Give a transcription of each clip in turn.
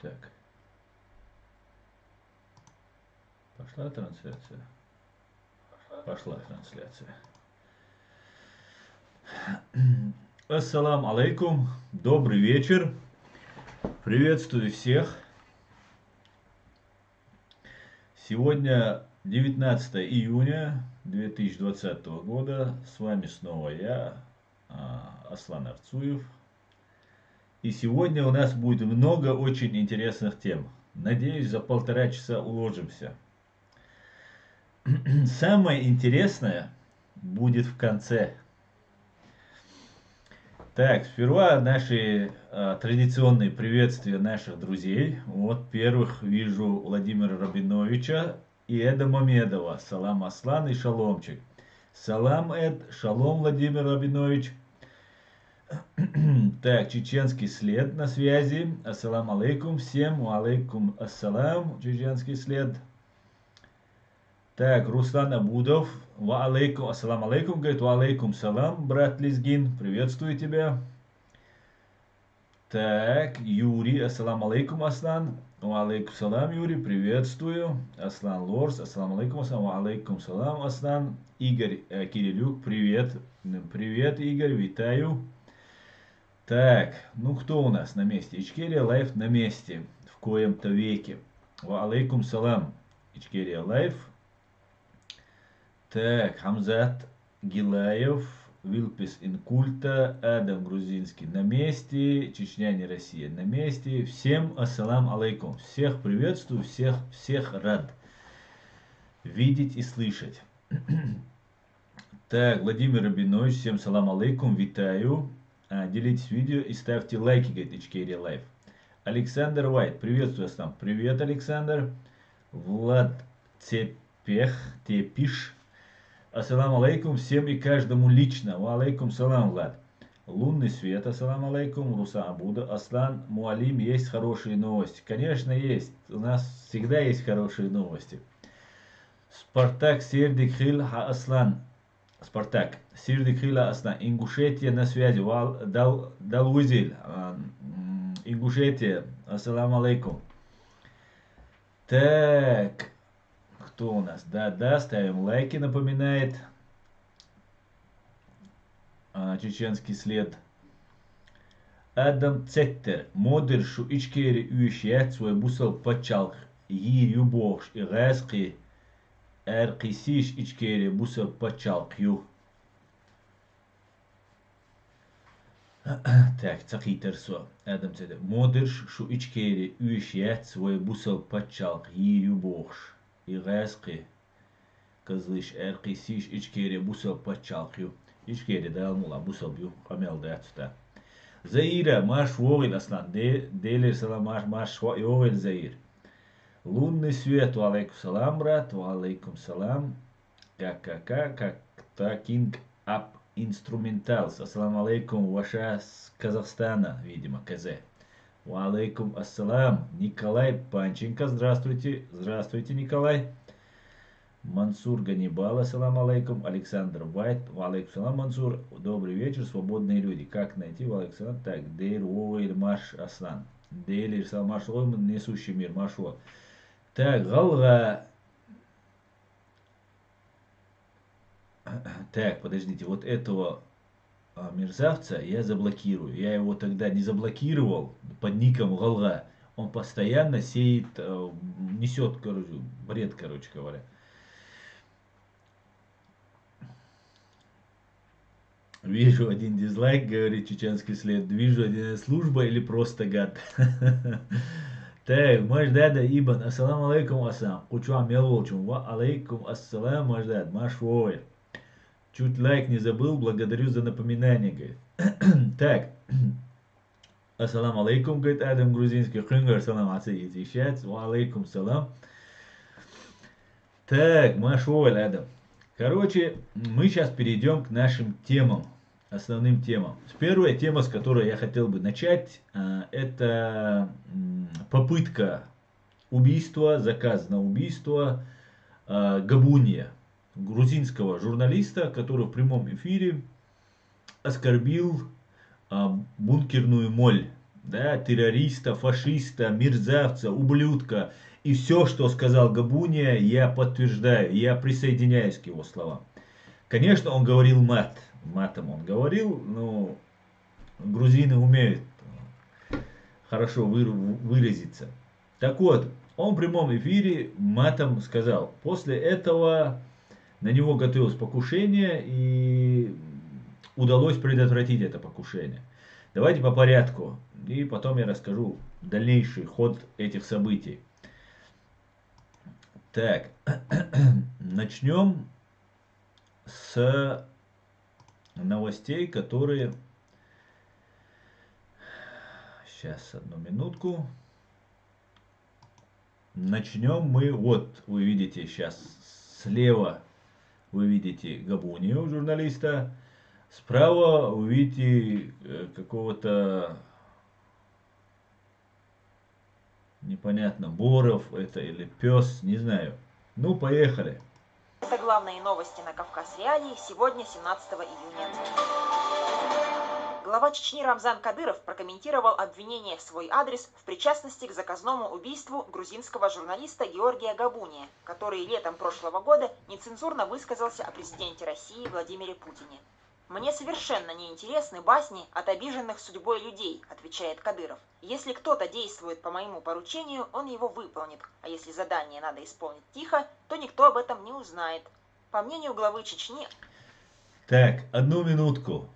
Так, пошла трансляция? Пошла трансляция. Ассалам алейкум, добрый вечер, приветствую всех. Сегодня 19 июня 2020 года, с вами снова я, Аслан Арцуев. И сегодня у нас будет много очень интересных тем. Надеюсь, за 1,5 часа уложимся. Самое интересное будет в конце. Так, сперва наши традиционные приветствия наших друзей. Вот первых вижу Владимира Рабиновича и Эда Мамедова. Салам Аслан и шаломчик. Салам Эд, шалом Владимир Рабинович. Так, чеченский след на связи. Ассалам алейкум всем. Алейкум ассалам, чеченский след. Так, Руслан Абудов. Ва алейкум, ассалам алейкум, говорит, ва алейкум салам, брат Лизгин, приветствую тебя. Так, Юрий, ассалам алейкум, Аслан. Ва алейкум салам, Юрий, приветствую. Аслан Лорс, ассалам алейкум, Аслан. Ва алейкум салам, Аслан. Игорь Кирилюк, привет. Привет, Игорь, витаю. Так, ну кто у нас на месте? Ичкерия Лайф на месте, в коем-то веке. Ва алейкум салам, Ичкерия Лайф. Так, Хамзат Гилаев, Вилпис Инкульта, Адам Грузинский на месте, Чечня не Россия на месте. Всем ассалам алейкум. Всех приветствую, всех рад видеть и слышать. Так, Владимир Рабинович, всем салам алейкум, витаю. Делитесь видео и ставьте лайки, говорит Ичкерия Лайф. Александр Вайт, приветствую вас там. Привет, Александр. Влад Тепиш. Ассалам алейкум всем и каждому лично. Ва алейкум салам, Влад. Лунный свет, ассалам алейкум. Руса Абуда. Аслан Муалим, есть хорошие новости. Конечно, есть. У нас всегда есть хорошие новости. Спартак Сердик Хил Ха Аслан. Спартак Сердик Хила Аслан. Ингушетия на связи. Далузиль. Ингушетия. Ассалам алейкум. Так. Кто у нас? Да, ставим лайки, напоминает чеченский след. Адам Цеттер. Модершу ичкери уищет свой бусал пачалх. Йирю бохш и гаски. Эркисиш ичкери бусал пачалх ю. Так, цахитерсо. Адам Цеттер. Модершу ичкери уищет свой бусал пачалх. Йирю бохш. И гаски. Кызлыш эркисиш ичкери бусал пачалхю. Ичкери да алмула бусал бю. Камел да ацта. Заира маш вовел Аслан. Делер салам маш вовел Заир. Лунный свет. Ва алейкум салам, брат. Ва алейкум салам. Как Кинг Ап Инструменталс. Ассалам алейкум. Ваша с Казахстана, видимо, КЗ. Ва алейкум ассалам. Николай Панченко, здравствуйте. Здравствуйте, Николай. Мансур Ганнибал, ассалам алейкум. Александр Вайт, ва алейкум салам, Мансур. Добрый вечер, свободные люди. Как найти, ва алейкум салам. Так, Дейр Уойль Маш Аслан. Дейр Салмаш Лойман, несущий мир, Машо. Так, Галга. Так, подождите, вот этого мерзавца я заблокирую. Я его тогда не заблокировал под ником Галга. Он постоянно сеет, несет, короче, бред, короче говоря. Вижу один дизлайк, говорит чеченский след. Вижу один служба или просто гад. Так, Маждада Ибн, ассаламу алейкум ассалам. Кучуам мелволчум, ва алейкум ассалам, Маждад, машвой. Чуть лайк не забыл, благодарю за напоминание, говорит. Так, ассаламу алейкум, говорит Адам Грузинский. Хынгар салам асаизи шац, ва алейкум салам. Так, машвой, Адам. Короче, мы сейчас перейдем к нашим темам, основным темам. Первая тема, с которой я хотел бы начать, это попытка убийства, заказ на убийство Габуния, грузинского журналиста, который в прямом эфире оскорбил бункерную моль да, террориста, фашиста, мерзавца, ублюдка. И все, что сказал Габуния, я подтверждаю, я присоединяюсь к его словам. Конечно, он говорил матом он говорил, но грузины умеют хорошо выразиться. Так вот, он в прямом эфире матом сказал. После этого на него готовилось покушение и удалось предотвратить это покушение. Давайте по порядку. И потом я расскажу дальнейший ход этих событий. Так, начнем с новостей, которые... Сейчас, одну минутку. Начнем мы, вот вы видите сейчас слева, вы видите Габунию, журналиста. Справа вы видите какого-то, непонятно, Боров это или пес, не знаю. Ну, поехали. Это главные новости на Кавказ Реалии сегодня, 17 июня. Глава Чечни Рамзан Кадыров прокомментировал обвинение в свой адрес в причастности к заказному убийству грузинского журналиста Георгия Габуния, который летом прошлого года нецензурно высказался о президенте России Владимире Путине. «Мне совершенно не интересны басни от обиженных судьбой людей», — отвечает Кадыров. «Если кто-то действует по моему поручению, он его выполнит, а если задание надо исполнить тихо, то никто об этом не узнает». По мнению главы Чечни... Так, одну минутку.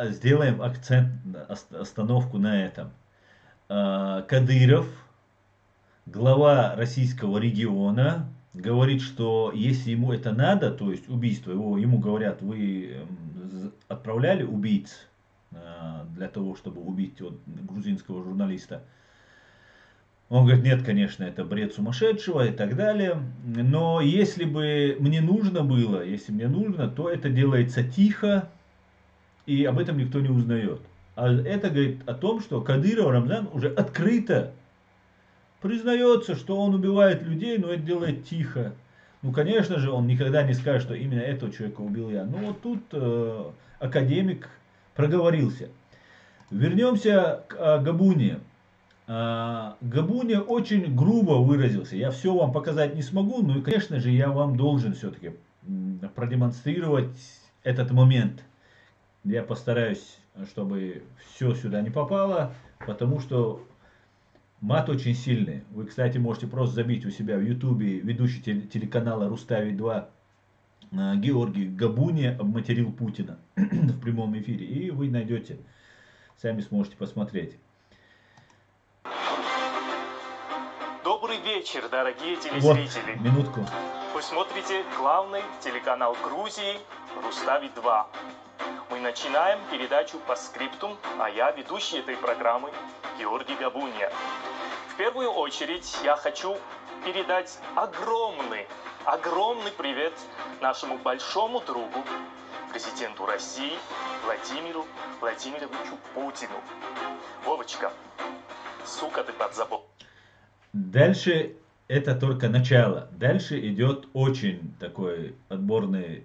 Сделаем акцент, остановку на этом. Кадыров, глава российского региона, говорит, что если ему это надо, то есть убийство, ему говорят, вы отправляли убийц для того, чтобы убить грузинского журналиста. Он говорит, нет, конечно, это бред сумасшедшего и так далее. Но если бы мне нужно было, то это делается тихо, и об этом никто не узнает. А это говорит о том, что Кадыров Рамзан уже открыто признается, что он убивает людей, но это делает тихо. Ну, конечно же, он никогда не скажет, что именно этого человека убил я. Но вот тут академик проговорился. Вернемся к Габуне. Габуния очень грубо выразился. Я все вам показать не смогу, но, конечно же, я вам должен все-таки продемонстрировать этот момент. Я постараюсь, чтобы все сюда не попало, потому что мат очень сильный. Вы, кстати, можете просто забить у себя в ютубе ведущий телеканала Рустави-2 Георгий Габуния обматерил Путина в прямом эфире. И вы найдете, сами сможете посмотреть. Добрый вечер, дорогие телезрители. Вот, минутку. Вы смотрите главный телеканал Грузии Рустави-2. Мы начинаем передачу по скриптум, а я ведущий этой программы Георгий Габуния. В первую очередь я хочу передать огромный привет нашему большому другу, президенту России Владимиру Владимировичу Путину. Вовочка, сука ты подзабыл. Дальше это только начало. Дальше идет очень такой отборный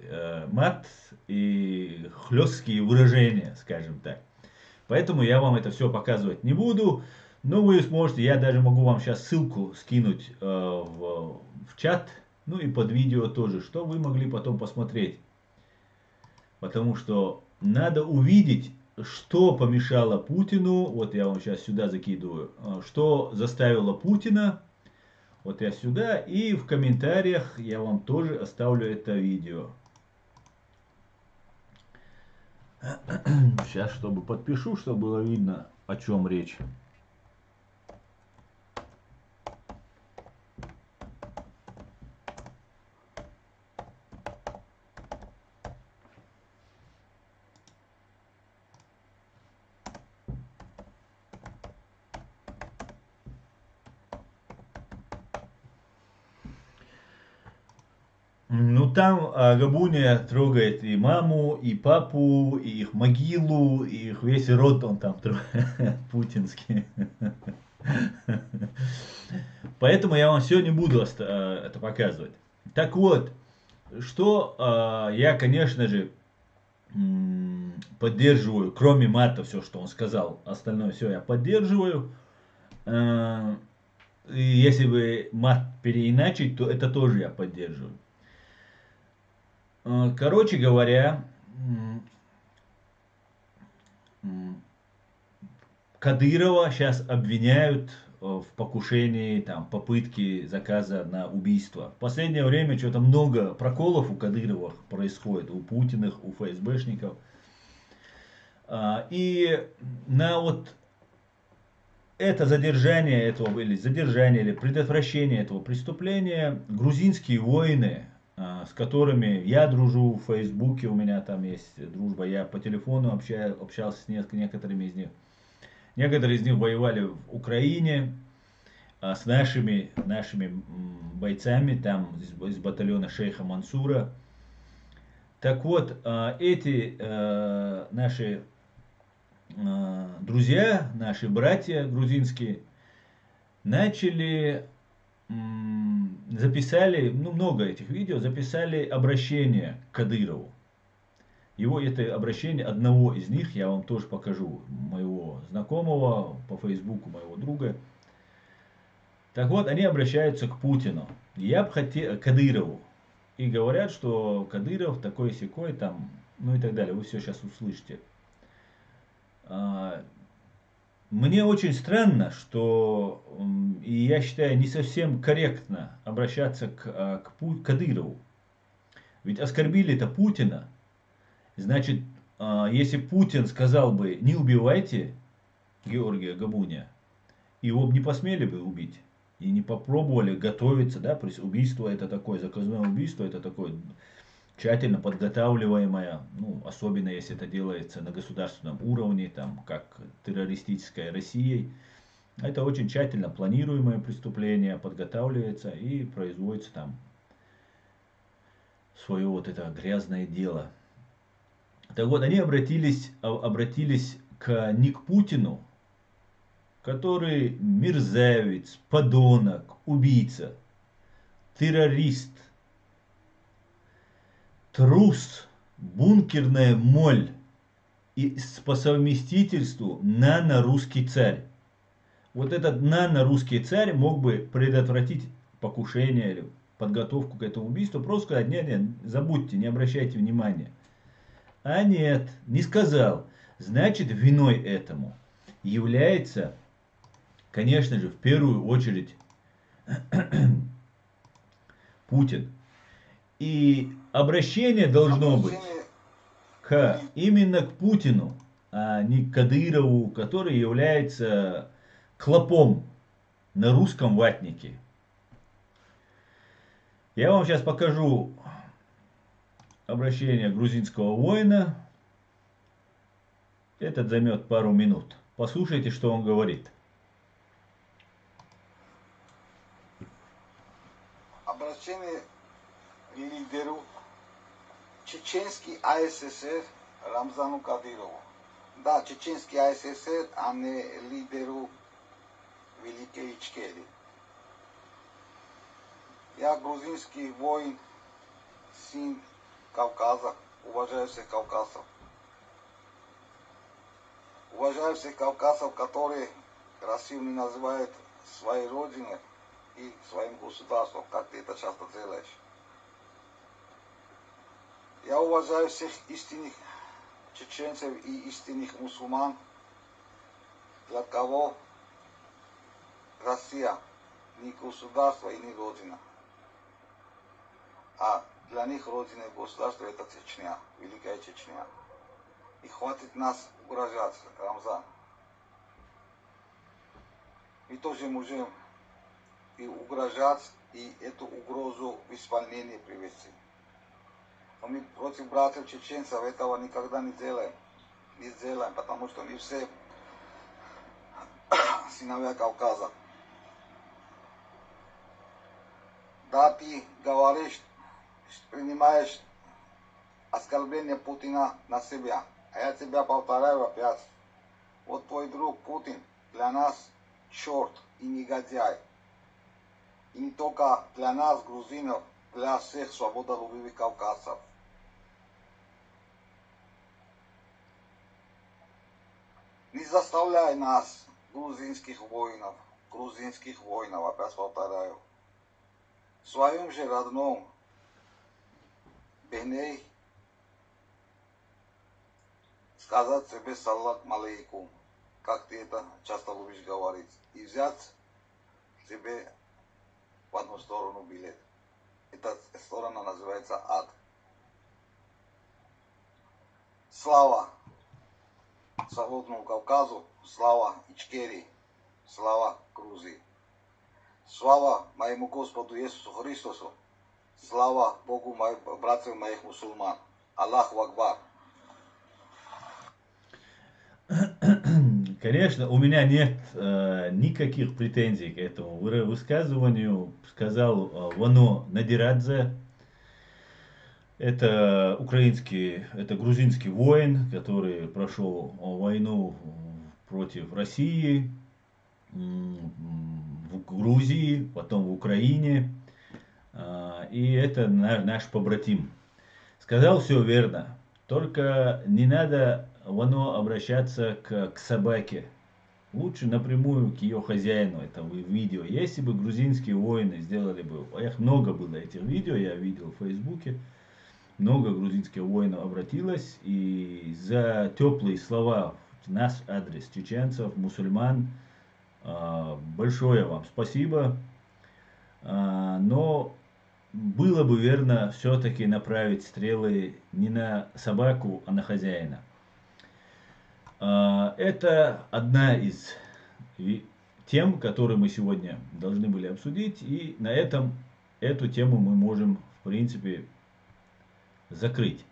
мат и хлесткие выражения, скажем так. Поэтому я вам это все показывать не буду. Но вы сможете, я даже могу вам сейчас ссылку скинуть в чат, ну и под видео тоже, что вы могли потом посмотреть. Потому что надо увидеть, что помешало Путину, вот я вам сейчас сюда закидываю, что заставило Путина, вот я сюда, и в комментариях я вам тоже оставлю это видео. Сейчас, чтобы подпишу, чтобы было видно, о чем речь. Ну там Габуния трогает и маму, и папу, и их могилу, и их весь род он там трогает, путинский. Поэтому я вам сегодня буду это показывать. Так вот, что я, конечно же, поддерживаю, кроме мата, все, что он сказал, остальное все я поддерживаю. И если бы мат переиначить, то это тоже я поддерживаю. Короче говоря, Кадырова сейчас обвиняют в покушении, там, попытки заказа на убийство. В последнее время что-то много проколов у Кадырова происходит, у Путиных, у ФСБшников. И на вот это задержание этого, или предотвращение этого преступления грузинские воины, с которыми я дружу в Фейсбуке, у меня там есть дружба, я по телефону общался с некоторыми из них. Некоторые из них воевали в Украине с нашими бойцами там из батальона шейха Мансура. Так вот, эти наши друзья, наши братья грузинские, записали, много этих видео, записали обращение к Кадырову. Это обращение одного из них, я вам тоже покажу, моего знакомого по Фейсбуку, моего друга. Так вот, они обращаются к Путину. Я бы хотел, Кадырову. И говорят, что Кадыров такой-сякой там, и так далее. Вы все сейчас услышите. Мне очень странно, что, и я считаю, не совсем корректно обращаться к Кадырову. Ведь оскорбили это Путина. Значит, если Путин сказал бы, не убивайте Георгия Габуния, его бы не посмели бы убить. И не попробовали готовиться, да, убийство это такое, заказное убийство это такое тщательно подготавливаемое, особенно если это делается на государственном уровне, там, как террористической Россией. Это очень тщательно планируемое преступление, подготавливается и производится там свое вот это грязное дело. Так вот, они обратились не к Путину, который мерзавец, подонок, убийца, террорист, трус, бункерная моль и по совместительству нано-русский царь. Вот этот нано-русский царь мог бы предотвратить покушение или подготовку к этому убийству, просто сказать, нет, забудьте, не обращайте внимания. А нет, не сказал. Значит, виной этому является, конечно же, в первую очередь Путин. И обращение должно быть именно к Путину, а не к Кадырову, который является клопом на русском ватнике. Я вам сейчас покажу обращение грузинского воина. Это займет пару минут. Послушайте, что он говорит. Обращение лидеру Чеченский АССР Рамзану Кадырову. Да, Чеченский АССР, а не лидеру Великой Ичкерии. Я грузинский воин, сын Кавказа, уважаю всех кавказцев. Уважаю всех кавказцев, которые красиво называют своей родиной и своим государством, как ты это часто делаешь. Я уважаю всех истинных чеченцев и истинных мусульман, для кого Россия не государство и не родина. А для них родина и государство это Чечня, Великая Чечня. И хватит нас угрожать, Рамзан. Мы тоже можем и угрожать, и эту угрозу в исполнение привести. Но мы против братьев чеченцев этого никогда не делаем. Не сделаем, потому что мы все сыновья Кавказа. Да, ты говоришь, принимаешь оскорбление Путина на себя. А я тебя повторяю опять. Вот твой друг Путин для нас черт и негодяй. И не только для нас, грузинов, для всех свободолюбивых кавказцев. Не заставляй нас, грузинских воинов, опять повторяю, в своем же родном Беней сказать себе салам алейкум, как ты это часто любишь говорить, и взять себе в одну сторону билет. Эта сторона называется ад. Слава Свободному Кавказу, слава Ичкерии, слава Грузии. Слава моему Господу Иисусу Христосу, слава Богу братьев моих мусульман. Аллаху Акбар. Конечно, у меня нет никаких претензий к этому высказыванию. Сказал Вано Надирадзе. Это грузинский воин, который прошел войну против России, в Грузии, потом в Украине. И это наш побратим. Сказал все верно. Только не надо Вано обращаться к собаке. Лучше напрямую к ее хозяину этого видео. Если бы грузинские воины сделали бы... Их много было этих видео, я видел в Фейсбуке. Много грузинских воинов обратилось. И за теплые слова в наш адрес чеченцев, мусульман, большое вам спасибо. Но было бы верно все-таки направить стрелы не на собаку, а на хозяина. Это одна из тем, которые мы сегодня должны были обсудить. И на этом эту тему мы можем, в принципе, закрыть.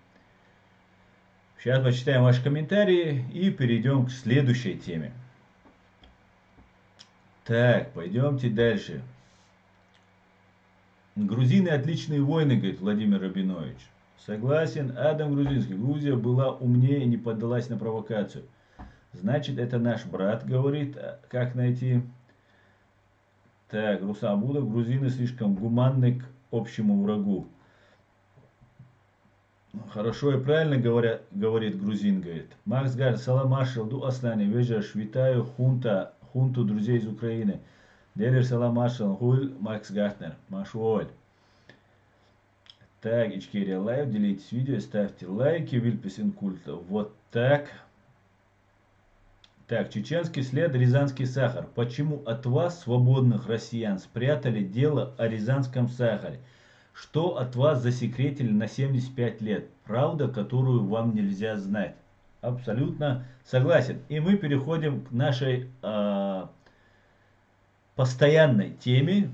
Сейчас почитаем ваши комментарии и перейдем к следующей теме. Так, пойдемте дальше. Грузины отличные воины, говорит Владимир Рабинович. Согласен, Адам Грузинский. Грузия была умнее и не поддалась на провокацию. Значит, это наш брат, говорит. Как найти? Так, Рустам Абудов. Грузины слишком гуманны к общему врагу. Хорошо и правильно говорит грузин, говорит. Макс Гар, салам маршал, ду аслани, вежаш, витаю хунту друзей из Украины. Делер салам маршал, хуль, Макс Гартнер, машуоль. Так, Ичкерия лайв, делитесь видео, ставьте лайки, Вильпесин культа. Вот так. Так, чеченский след, рязанский сахар. Почему от вас, свободных россиян, спрятали дело о рязанском сахаре? Что от вас засекретили на 75 лет? Правда, которую вам нельзя знать. Абсолютно согласен. И мы переходим к нашей постоянной теме.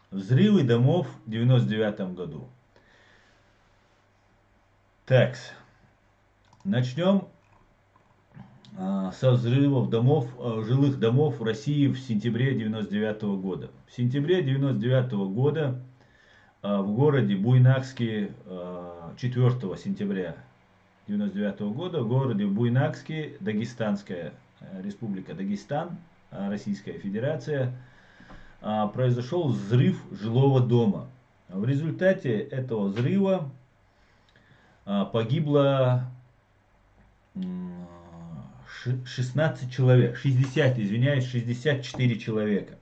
Взрывы домов в 99 году. Так, начнем со взрывов жилых домов в России в сентябре 99 года. В сентябре 99 года в городе Буйнакске, 4 сентября 1999 года, в городе Буйнакске, Дагестанская республика Дагестан, Российская Федерация, произошел взрыв жилого дома. В результате этого взрыва погибло 16 человек, 64 человека.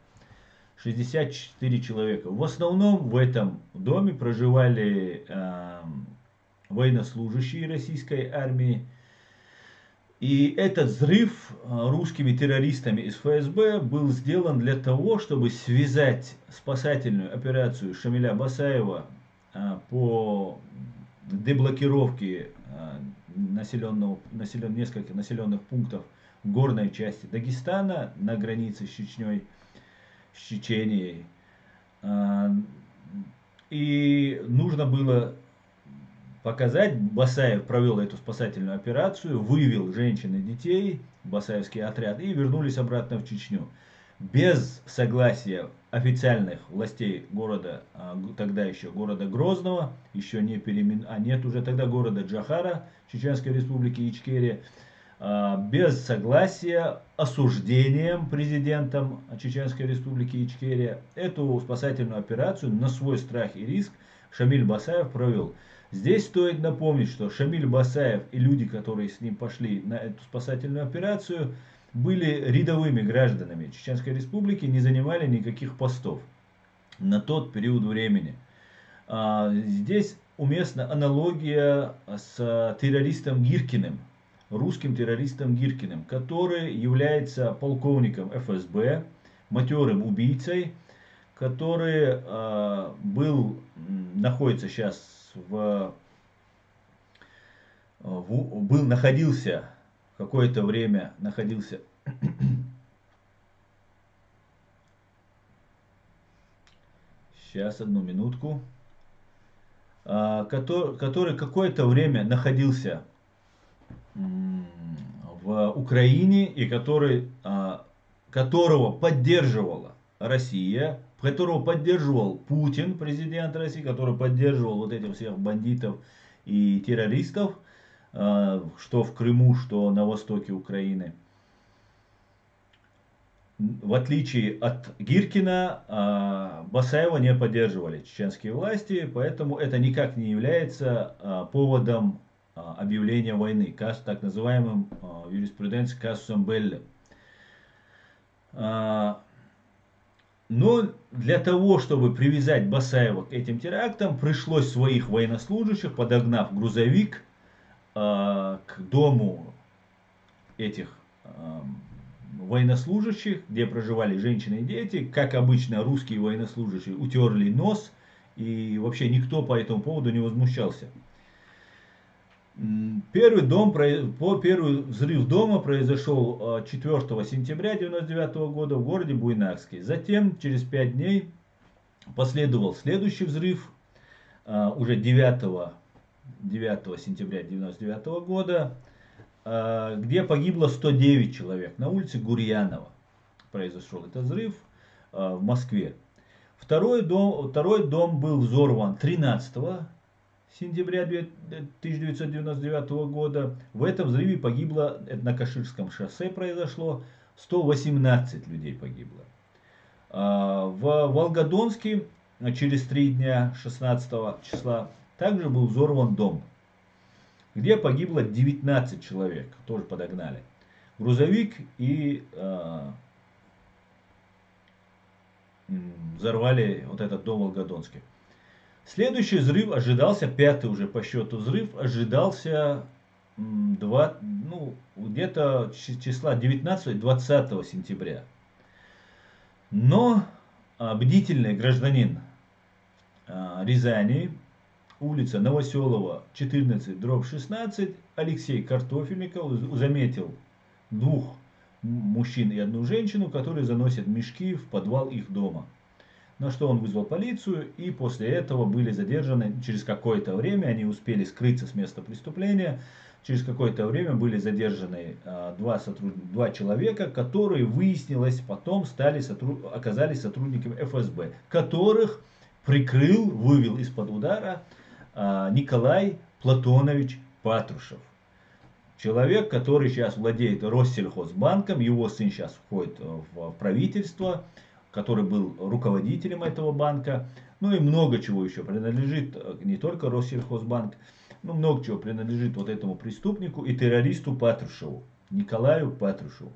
64 человека. В основном в этом доме проживали военнослужащие российской армии. И этот взрыв русскими террористами из ФСБ был сделан для того, чтобы связать спасательную операцию Шамиля Басаева по деблокировке нескольких населенных пунктов в горной части Дагестана на границе с Чечней, с Чеченией. И нужно было показать, Басаев провел эту спасательную операцию, вывел женщин и детей, басаевский отряд, и вернулись обратно в Чечню. Без согласия официальных властей города, тогда еще города Грозного, еще не нет уже тогда города Джохара, Чеченской республики Ичкерия, без согласия, осуждением президентом Чеченской республики Ичкерия, эту спасательную операцию на свой страх и риск Шамиль Басаев провел. Здесь стоит напомнить, что Шамиль Басаев и люди, которые с ним пошли на эту спасательную операцию, были рядовыми гражданами Чеченской Республики, не занимали никаких постов на тот период времени. Здесь уместна аналогия с террористом Гиркиным, русским террористом Гиркиным, который является полковником ФСБ, матерым убийцей, который находится сейчас находился какое-то время, сейчас, одну минутку, который какое-то время находился в Украине и которого поддерживала Россия, которого поддерживал Путин, президент России, который поддерживал вот этих всех бандитов и террористов, что в Крыму, что на востоке Украины. В отличие от Гиркина, Басаева не поддерживали чеченские власти, поэтому это никак не является поводом объявления войны, так называемым в юриспруденции казусом белли. Но для того, чтобы привязать Басаева к этим терактам, пришлось своих военнослужащих, подогнав грузовик к дому этих военнослужащих, где проживали женщины и дети. Как обычно, русские военнослужащие утерли нос, и вообще никто по этому поводу не возмущался. Первый взрыв дома произошел 4 сентября 1999 года в городе Буйнакске. Затем, через 5 дней, последовал следующий взрыв, уже 9 сентября 1999 года, где погибло 109 человек. На улице Гурьянова произошел этот взрыв в Москве. Второй дом был взорван 13 сентября 1999 года. В этом взрыве погибло, это на Каширском шоссе произошло, 118 людей погибло. В Волгодонске через 3 дня, 16 числа, также был взорван дом, где погибло 19 человек, тоже подогнали грузовик и взорвали вот этот дом в Волгодонске. Следующий взрыв ожидался, 5-й уже по счету взрыв, ожидался где-то числа 19-20 сентября. Но бдительный гражданин Рязани, улица Новоселова, 14/16, Алексей Картофельников заметил 2 мужчин и 1 женщину, которые заносят мешки в подвал их дома. На что он вызвал полицию, и после этого были задержаны. Через какое-то время они успели скрыться с места преступления. Через какое-то время были задержаны 2 человека, которые, выяснилось, потом оказались сотрудниками ФСБ, которых вывел из-под удара Николай Платонович Патрушев. Человек, который сейчас владеет Россельхозбанком, его сын сейчас входит в правительство, который был руководителем этого банка, ну и много чего еще принадлежит, не только Россельхозбанк, но много чего принадлежит вот этому преступнику и террористу Патрушеву, Николаю Патрушеву.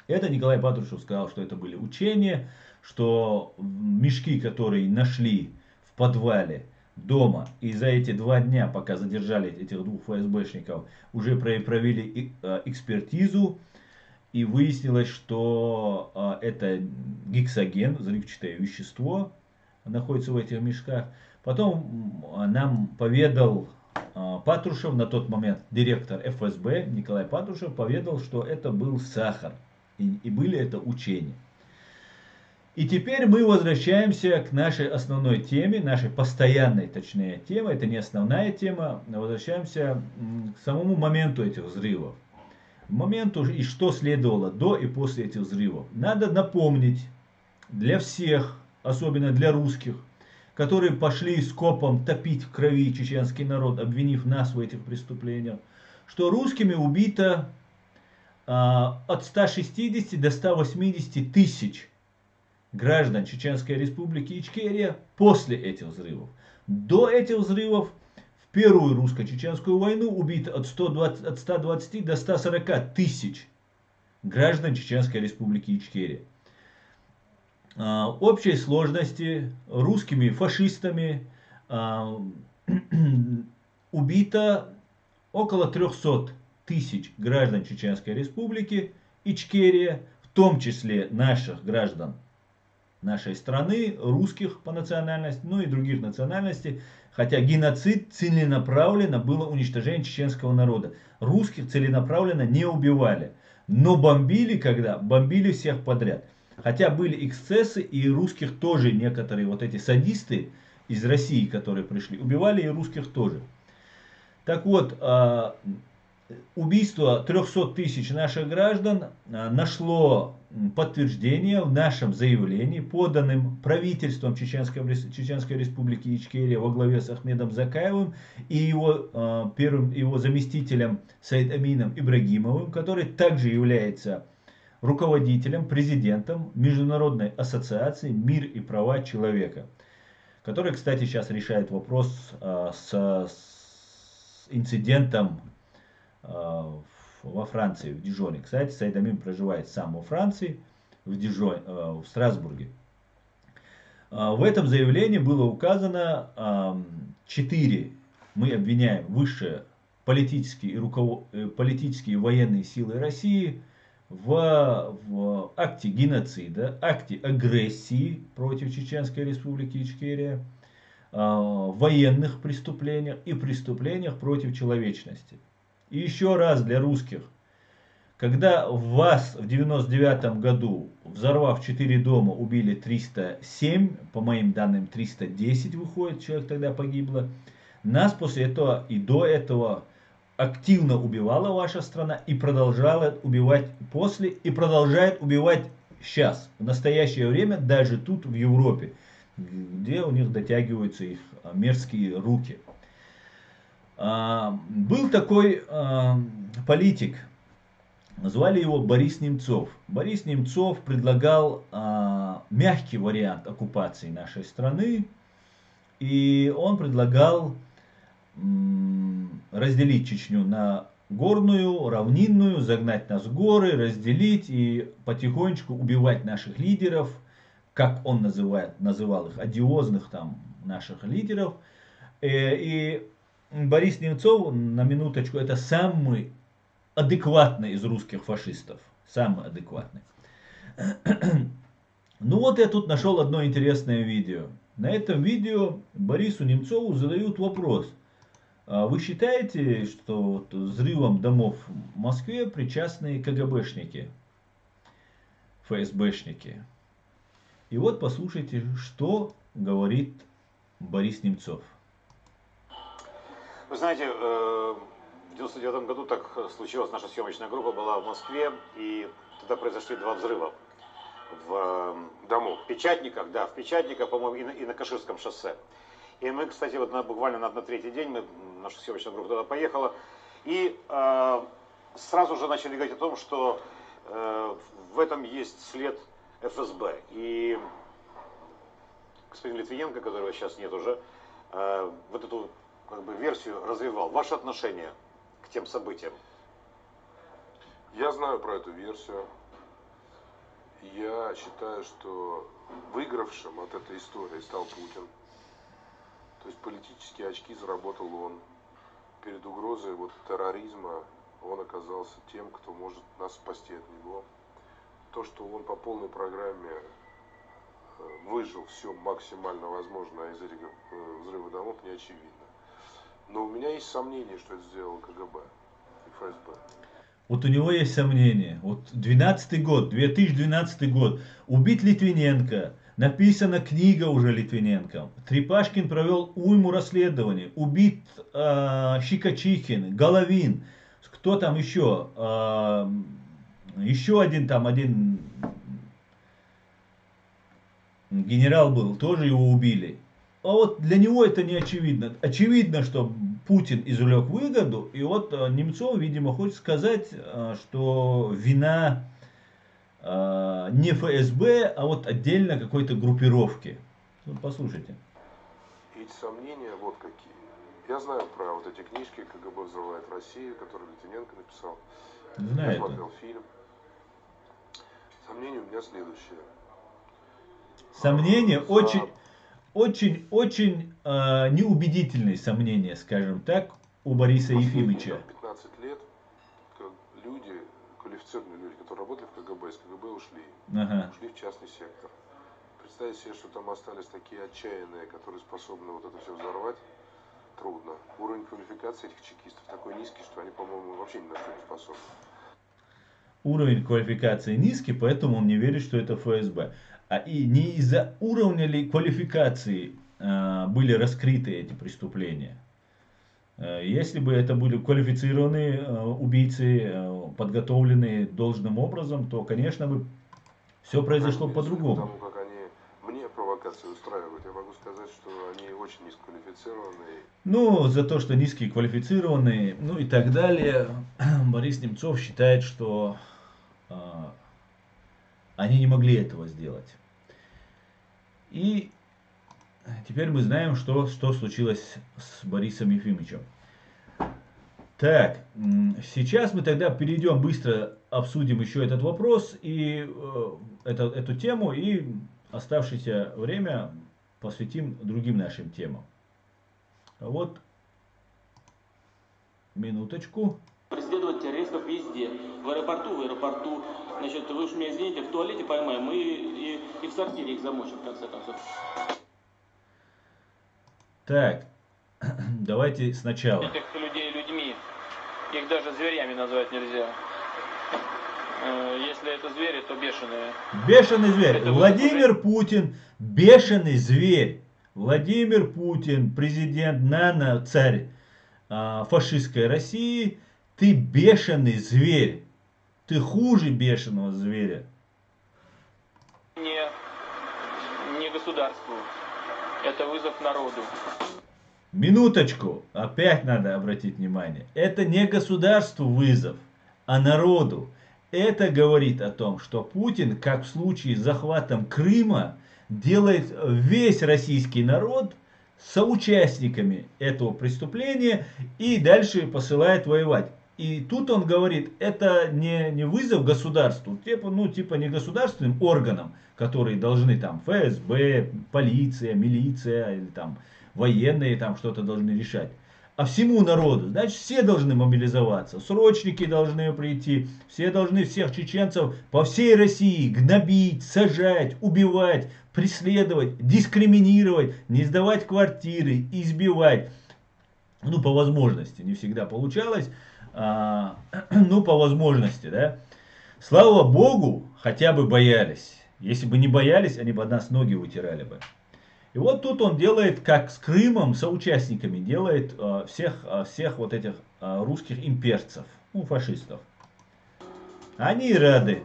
Это Николай Патрушев сказал, что это были учения, что мешки, которые нашли в подвале дома, и за эти 2 дня, пока задержали этих 2 ФСБшников, уже провели экспертизу, и выяснилось, что это гексоген, взрывчатое вещество, находится в этих мешках. Потом нам поведал Патрушев, на тот момент директор ФСБ, Николай Патрушев, поведал, что это был сахар. И были это учения. И теперь мы возвращаемся к нашей основной теме, нашей постоянной, точнее, теме. Это не основная тема. Возвращаемся к самому моменту этих взрывов. Моменту и что следовало до и после этих взрывов. Надо напомнить для всех, особенно для русских, которые пошли скопом топить в крови чеченский народ, обвинив нас в этих преступлениях, что русскими убито от 160 до 180 тысяч граждан Чеченской Республики Ичкерия после этих взрывов. До этих взрывов Первую русско-чеченскую войну убито от 120 до 140 тысяч граждан Чеченской Республики Ичкерия. Общей сложности русскими фашистами убито около 300 тысяч граждан Чеченской Республики Ичкерия, в том числе наших граждан нашей страны, русских по национальности, ну и других национальностей, хотя геноцид целенаправленно было уничтожение чеченского народа. Русских целенаправленно не убивали, но бомбили, когда бомбили всех подряд. Хотя были эксцессы, и русских тоже некоторые вот эти садисты из России, которые пришли, убивали и русских тоже. Так вот, убийство 300 тысяч наших граждан нашло подтверждение в нашем заявлении, поданном правительством Чеченской Республики Ичкерия во главе с Ахмедом Закаевым и его заместителем Саид-Амином Ибрагимовым, который также является руководителем, президентом Международной ассоциации «Мир и права человека», который, кстати, сейчас решает вопрос с инцидентом во Франции, в Дижоне. Кстати, Саид Амин проживает сам во Франции, в Страсбурге. В этом заявлении было указано 4, мы обвиняем высшие политические и военные силы России в акте геноцида, акте агрессии против Чеченской Республики Ичкерия, военных преступлениях и преступлениях против человечности. И еще раз для русских, когда вас в 99 году, взорвав 4 дома, убили 307, по моим данным 310 выходит, человек тогда погибло, нас после этого и до этого активно убивала ваша страна и продолжала убивать после, и продолжает убивать сейчас, в настоящее время, даже тут в Европе, где у них дотягиваются их мерзкие руки. Был такой политик, звали его Борис Немцов. Борис Немцов предлагал мягкий вариант оккупации нашей страны, и он предлагал разделить Чечню на горную, равнинную, загнать нас в горы, разделить и потихонечку убивать наших лидеров, как он называл их, одиозных там наших лидеров. И Борис Немцов, на минуточку, это самый адекватный из русских фашистов. Самый адекватный. Ну вот я тут нашел одно интересное видео. На этом видео Борису Немцову задают вопрос. Вы считаете, что вот взрывом домов в Москве причастны КГБшники, ФСБшники? И вот послушайте, что говорит Борис Немцов. Вы знаете, в 1999 году так случилось, наша съемочная группа была в Москве, и тогда произошли 2 взрыва в домах, в Печатниках, да, в Печатниках, по-моему, и на Каширском шоссе. И мы, кстати, вот буквально на 3-й день наша съемочная группа туда поехала, и сразу же начали говорить о том, что в этом есть след ФСБ. И господин Литвиненко, которого сейчас нет уже, вот эту версию развивал. Ваше отношение к тем событиям? Я знаю про эту версию. Я считаю, что выигравшим от этой истории стал Путин. То есть политические очки заработал он. Перед угрозой терроризма он оказался тем, кто может нас спасти от него. То, что он по полной программе выжил все максимально возможное из этих взрывов домов, не очевидно. Но у меня есть сомнения, что это сделал КГБ и ФСБ. Вот у него есть сомнения. Вот 2012 год, убит Литвиненко, написана книга уже Литвиненко. Трепашкин провел уйму расследований, убит Щикочихин, Головин, кто там еще, еще один генерал был, тоже его убили. А вот для него это не очевидно. Очевидно, что Путин извлек выгоду, и вот Немцов, видимо, хочет сказать, что вина не ФСБ, а вот отдельно какой-то группировки. Ну, послушайте. Эти сомнения вот какие. Я знаю про вот эти книжки «КГБ взрывает Россию», которые Литвиненко написал. Знаю Я это. смотрел фильм. Сомнение у меня следующее. Сомнения За- очень неубедительные сомнения, скажем так, у Бориса последние Ефимовича. 15 лет люди, квалифицированные люди, которые работали в КГБ, из КГБ ушли. Ага. Ушли в частный сектор. Представить себе, что там остались такие отчаянные, которые способны вот это все взорвать, трудно. Уровень квалификации этих чекистов такой низкий, что они, по-моему, вообще ни на что не способны. Уровень квалификации низкий, поэтому он не верит, что это ФСБ. И не из-за уровня ли квалификации были раскрыты эти преступления. Если бы это были квалифицированные убийцы, подготовленные должным образом, то, конечно, бы все произошло по-другому. Потому как они мне провокации устраивают, я могу сказать, что они очень низкоквалифицированные. Ну, за то, что низкие квалифицированные, ну и так далее, Борис Немцов считает, что они не могли этого сделать. И теперь мы знаем, что случилось с Борисом Ефимовичем. Так, сейчас мы тогда перейдем, быстро обсудим еще этот вопрос и эту тему, и оставшееся время посвятим другим нашим темам. Вот, минуточку. Преследовать террористов везде. В аэропорту. Значит, вы уж меня извините, в туалете поймаем, и в сортире их замочим, в конце концов. Так, давайте сначала. Этих людей людьми, их даже зверями назвать нельзя. Если это звери, то бешеные. Бешеный зверь. Это Владимир Путин, бешеный зверь. Владимир Путин, президент НАНО, царь фашистской России. Ты бешеный зверь. Ты хуже бешеного зверя. Не государству. Это вызов народу. Минуточку. Опять надо обратить внимание. Это не государству вызов, а народу. Это говорит о том, что Путин, как в случае с захватом Крыма, делает весь российский народ соучастниками этого преступления и дальше посылает воевать. И тут он говорит, это не вызов государству, типа не государственным органам, которые должны там ФСБ, полиция, милиция или там военные там что-то должны решать, а всему народу. Значит, все должны мобилизоваться, срочники должны прийти, все должны всех чеченцев по всей России гнобить, сажать, убивать, преследовать, дискриминировать, не сдавать квартиры, избивать. Ну, по возможности, не всегда получалось, ну, по возможности, да. Слава Богу, хотя бы боялись. Если бы не боялись, они бы от нас ноги вытирали бы. И вот тут он делает, как с Крымом, соучастниками, делает всех вот этих русских имперцев, ну, фашистов. Они рады.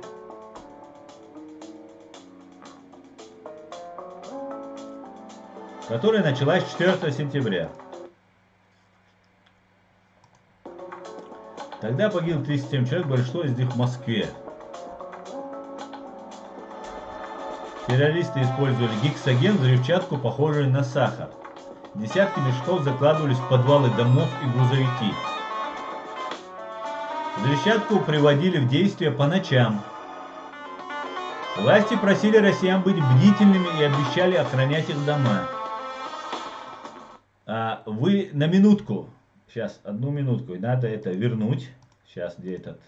Которая началась 4 сентября. Тогда погибло 37 человек, большинство из них в Москве. Террористы использовали гексоген, взрывчатку, похожую на сахар. Десятки мешков закладывались в подвалы домов и грузовики. Взрывчатку приводили в действие по ночам. Власти просили россиян быть бдительными и обещали охранять их дома. Вы на минутку, сейчас, одну минутку, надо это вернуть. Сейчас, где этот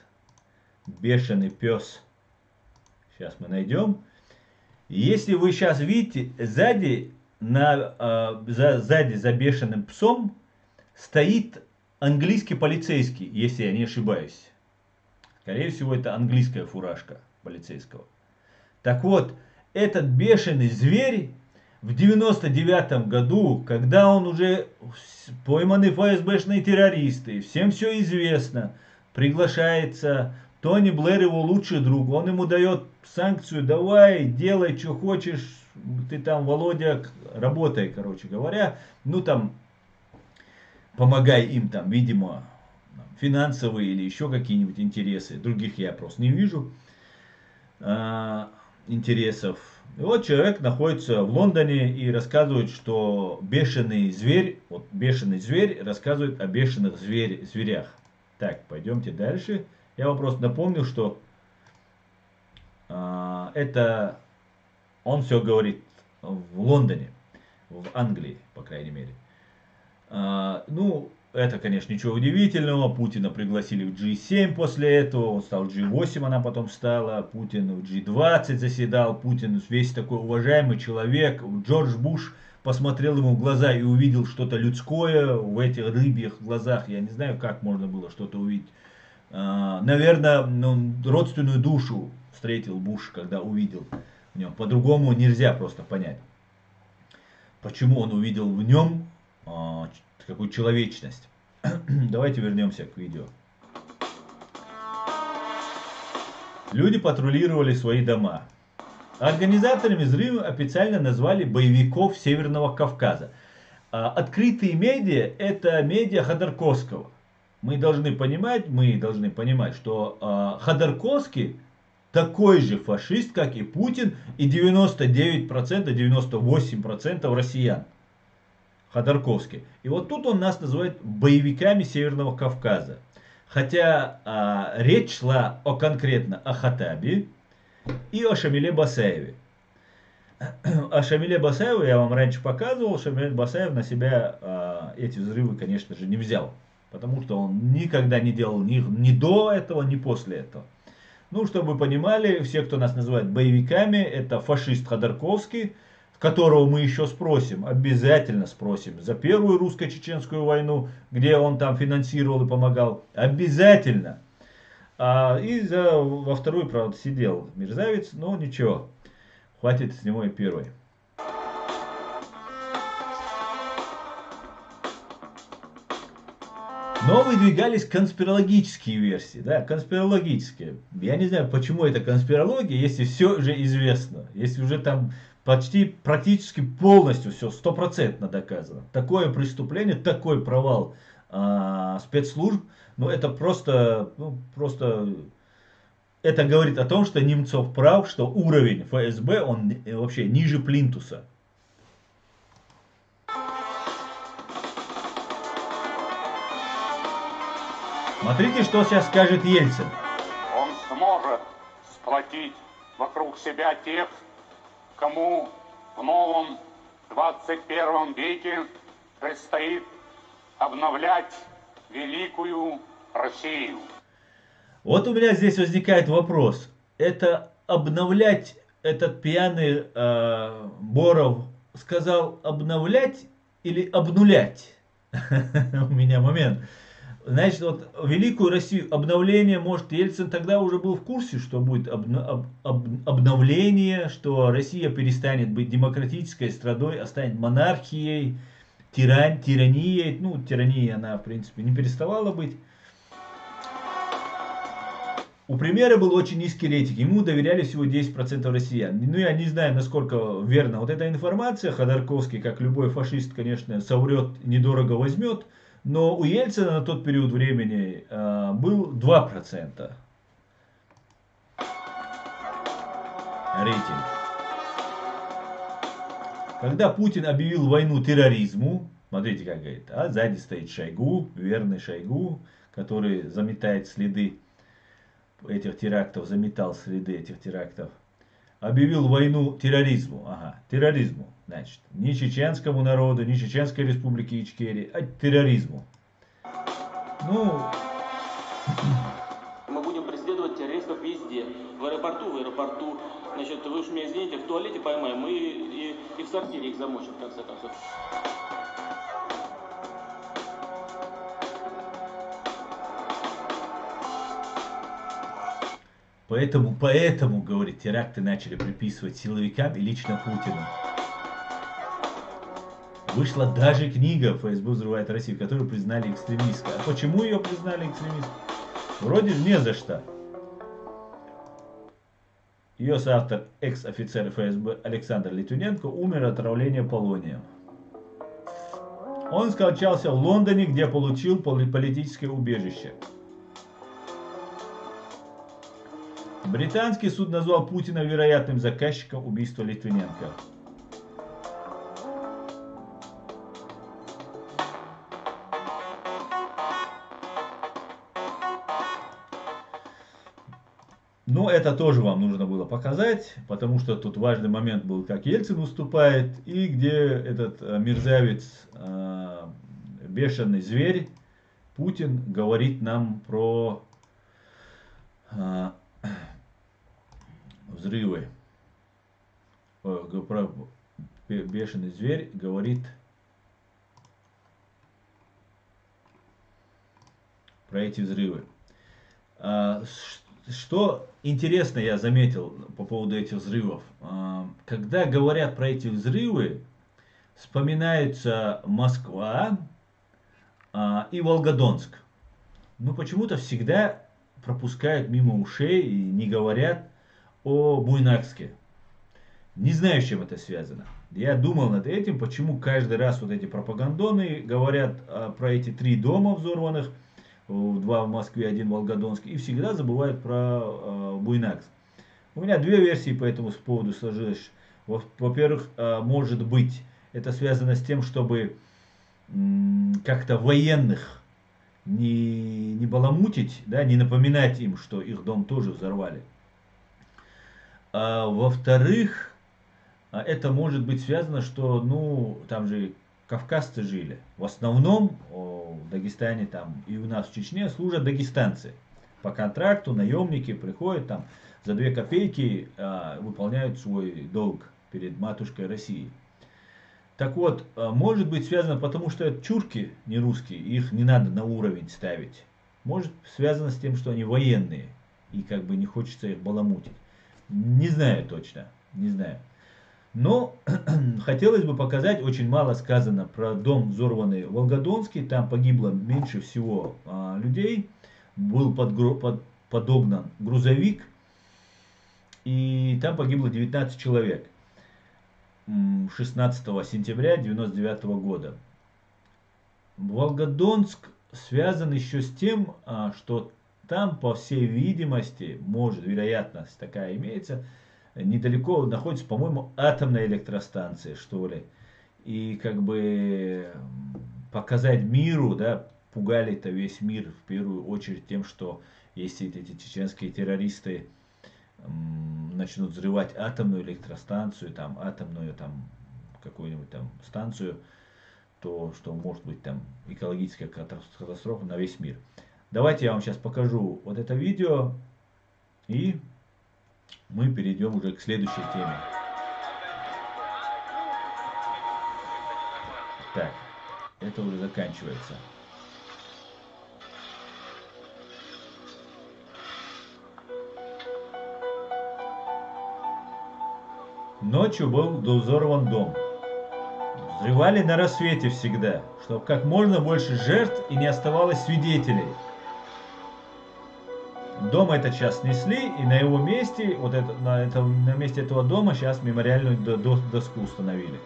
бешеный пес? Сейчас мы найдем. Если вы сейчас видите, сзади за бешеным псом стоит английский полицейский, если я не ошибаюсь. Скорее всего, это английская фуражка полицейского. Так вот, этот бешеный зверь в 99 году, когда он уже пойманы ФСБшные террористы, всем все известно, приглашается Тони Блэр, его лучший друг, он ему дает санкцию, давай, делай, что хочешь, ты там, Володя, работай, короче говоря, ну там, помогай им там, видимо, финансовые или еще какие-нибудь интересы, других я просто не вижу. интересов. И вот человек находится в Лондоне и рассказывает, что бешеный зверь рассказывает о бешеных зверях. Так, пойдемте дальше. Я вам просто напомню, что это он все говорит в Лондоне, в Англии, по крайней мере. Ну, это, конечно, ничего удивительного. Путина пригласили в G7 после этого. Он стал G8, она потом стала. Путин в G20 заседал. Путин весь такой уважаемый человек. Джордж Буш посмотрел ему в глаза и увидел что-то людское в этих рыбьих глазах. Я не знаю, как можно было что-то увидеть. Наверное, родственную душу встретил Буш, когда увидел в нем. По-другому нельзя просто понять, почему он увидел в нем какую человечность. Давайте вернемся к видео. Люди патрулировали свои дома. Организаторами взрыва официально назвали боевиков Северного Кавказа. Открытые медиа — это медиа Ходорковского. Мы должны понимать, что Ходорковский такой же фашист, как и Путин, и 99%, 98% россиян. Ходорковский. И вот тут он нас называет боевиками Северного Кавказа. Хотя речь шла конкретно о Хаттабе и о Шамиле Басаеве. О Шамиле Басаеве я вам раньше показывал. Шамиль Басаев на себя эти взрывы, конечно же, не взял. Потому что он никогда не делал ни до этого, ни после этого. Ну, чтобы вы понимали, все, кто нас называет боевиками, это фашист Ходорковский, которого мы еще спросим, обязательно спросим, за первую русско-чеченскую войну, где он там финансировал и помогал, обязательно. И во вторую, правда, сидел мерзавец, но ничего, хватит с него и первой. Но выдвигались конспирологические версии, да, конспирологические. Я не знаю, почему это конспирология, если все уже известно, если уже там практически полностью все 100% доказано. Такое преступление, такой провал спецслужб, это просто, это говорит о том, что Немцов прав, что уровень ФСБ, он вообще ниже плинтуса. Смотрите, что сейчас скажет Ельцин. Он сможет сплотить вокруг себя тех, кому в новом 21 веке предстоит обновлять великую Россию. Вот у меня здесь возникает вопрос. Это обновлять, этот пьяный Боров сказал обновлять или обнулять? У меня момент. Значит, вот великую Россию обновление, может, Ельцин тогда уже был в курсе, что будет обновление, что Россия перестанет быть демократической страной, а станет монархией, тиранией. Ну, тирания она, в принципе, не переставала быть. У премьера был очень низкий рейтинг, ему доверяли всего 10% россиян. Ну, я не знаю, насколько верна вот эта информация. Ходорковский, как любой фашист, конечно, соврет, недорого возьмет. Но у Ельцина на тот период времени был 2% рейтинг. Когда Путин объявил войну терроризму, смотрите, как говорит, сзади стоит Шойгу, верный Шойгу, который заметает следы этих терактов, заметал следы этих терактов. Объявил войну терроризму. Терроризму. Значит, не чеченскому народу, не Чеченской республике Ичкерия, а терроризму. Мы будем преследовать террористов везде. В аэропорту. Значит, вы уж меня извините, в туалете поймаем, и в сортире их замочим, в конце концов. Поэтому, говорит, теракты начали приписывать силовикам и лично Путину. Вышла даже книга «ФСБ взрывает Россию», которую признали экстремистской. А почему ее признали экстремистской? Вроде не за что. Ее соавтор, экс-офицер ФСБ Александр Литвиненко, умер от отравления полонием. Он скончался в Лондоне, где получил политическое убежище. Британский суд назвал Путина вероятным заказчиком убийства Литвиненко. Но это тоже вам нужно было показать, потому что тут важный момент был, как Ельцин выступает, и где этот мерзавец, бешеный зверь, Путин, говорит нам про взрывы. Про бешеный зверь говорит про эти взрывы. Что интересно я заметил по поводу этих взрывов. Когда говорят про эти взрывы, вспоминается Москва и Волгодонск. Но почему-то всегда пропускают мимо ушей и не говорят о Буйнакске. Не знаю, с чем это связано. Я думал над этим, почему каждый раз вот эти пропагандоны говорят про эти 3 дома взорванных, 2 в Москве, 1 в Волгодонске, и всегда забывают про Буйнакск. У меня 2 версии по этому поводу сложилось. Во-первых, может быть, это связано с тем, чтобы как-то военных не баламутить, да, не напоминать им, что их дом тоже взорвали. Во-вторых, это может быть связано, что, ну, там же кавказцы жили. В основном в Дагестане там и у нас в Чечне служат дагестанцы. По контракту наемники приходят там за 2 копейки, выполняют свой долг перед матушкой России. Так вот, может быть связано потому, что это чурки, не русские, их не надо на уровень ставить. Может связано с тем, что они военные и как бы не хочется их баламутить. Не знаю точно, не знаю. Но хотелось бы показать, очень мало сказано про дом взорванный в Волгодонске. Там погибло меньше всего людей. Был подогнан грузовик. И там погибло 19 человек. 16 сентября 1999 года. Волгодонск связан еще с тем, что там, по всей видимости, может, вероятность такая имеется, недалеко находится, по-моему, атомная электростанция, что ли. И как бы показать миру, да, пугали-то весь мир в первую очередь тем, что если эти чеченские террористы начнут взрывать атомную электростанцию, там, атомную там какую-нибудь там станцию, то что может быть там экологическая катастрофа на весь мир. Давайте я вам сейчас покажу вот это видео, и мы перейдем уже к следующей теме. Так, это уже заканчивается. Ночью был взорван дом. Взрывали на рассвете всегда, чтобы как можно больше жертв и не оставалось свидетелей. Дом этот сейчас снесли, и на его месте, на месте этого дома сейчас мемориальную доску установили.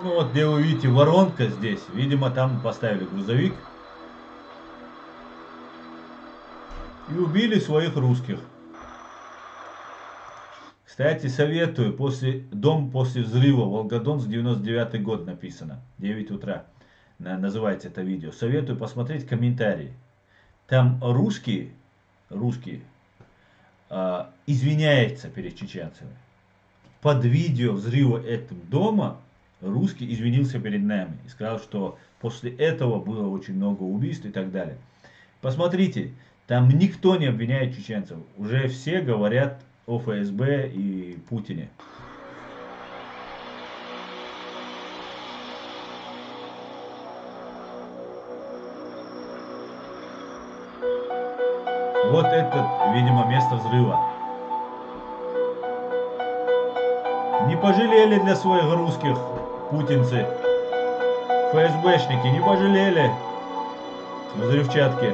Ну вот, где вы видите воронка здесь, видимо, там поставили грузовик и убили своих русских. Кстати, советую, дом после взрыва, Волгодонск, 99 год написано, 9 утра, называется это видео. Советую посмотреть комментарии. Там русские извиняется перед чеченцами. Под видео взрыва этого дома русский извинился перед нами и сказал, что после этого было очень много убийств и так далее. Посмотрите, там никто не обвиняет чеченцев. Уже все говорят о ФСБ и Путине. Вот это, видимо, место взрыва. Не пожалели для своих русских путинцы, ФСБшники, не пожалели взрывчатки.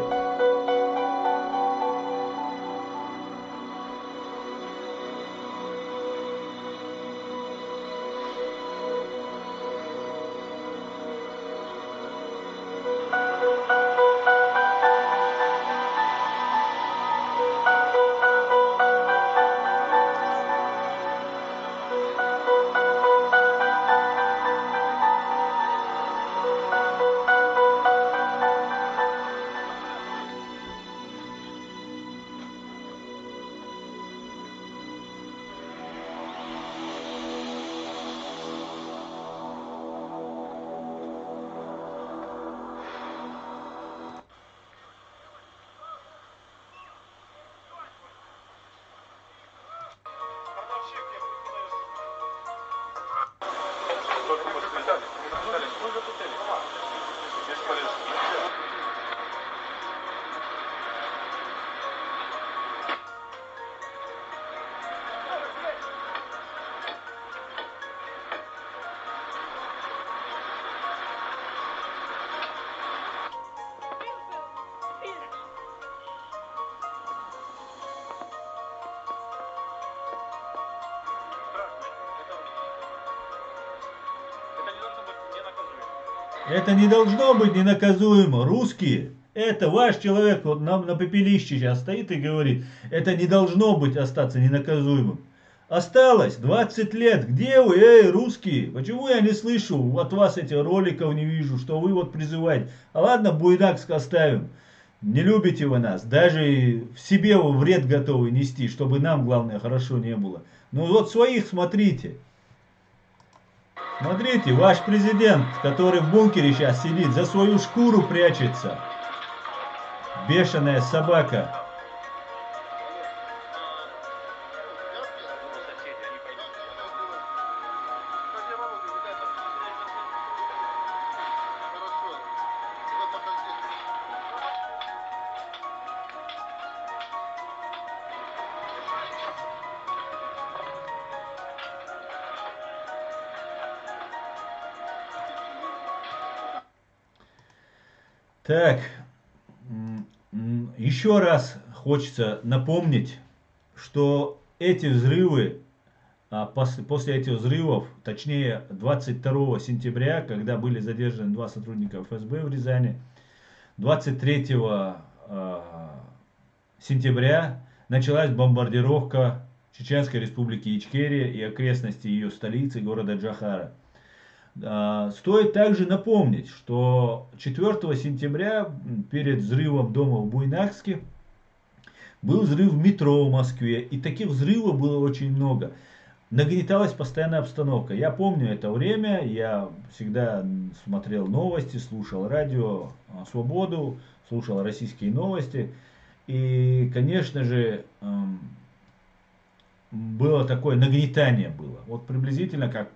Это не должно быть ненаказуемо. Русские, это ваш человек, вот нам на пепелище сейчас стоит и говорит, это не должно быть остаться ненаказуемым. Осталось 20 лет. Где вы, русские? Почему я не слышу от вас этих роликов, не вижу, что вы вот призываете? А ладно, Буйнакск оставим. Не любите вы нас. Даже в себе вы вред готовы нести, чтобы нам, главное, хорошо не было. Ну вот своих смотрите. Смотрите, ваш президент, который в бункере сейчас сидит, за свою шкуру прячется. Бешеная собака. Так, еще раз хочется напомнить, что эти взрывы, после этих взрывов, точнее 22 сентября, когда были задержаны 2 сотрудника ФСБ в Рязани, 23 сентября началась бомбардировка Чеченской республики Ичкерия и окрестностей ее столицы, города Джохара. Стоит также напомнить, что 4 сентября перед взрывом дома в Буйнакске был взрыв в метро в Москве. И таких взрывов было очень много. Нагнеталась постоянная обстановка. Я помню это время, я всегда смотрел новости, слушал радио «Свободу», слушал российские новости. И, конечно же, было такое нагнетание было. Вот приблизительно как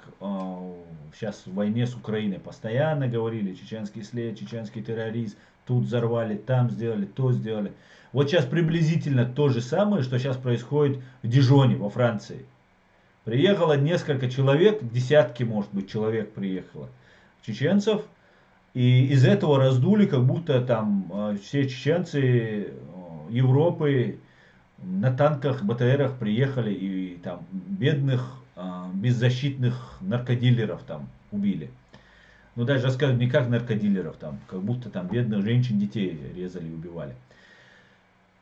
сейчас в войне с Украиной постоянно говорили: чеченский след, чеченский терроризм, тут взорвали, там сделали, то сделали. Вот сейчас приблизительно то же самое, что сейчас происходит в Дижоне, во Франции. Приехало несколько человек, десятки, может быть, человек приехало, чеченцев, и из этого раздули, как будто там все чеченцы Европы на танках, БТРах приехали и там бедных, беззащитных наркодилеров там убили. Ну даже рассказывают не как наркодилеров, там, как будто там бедных женщин, детей резали и убивали.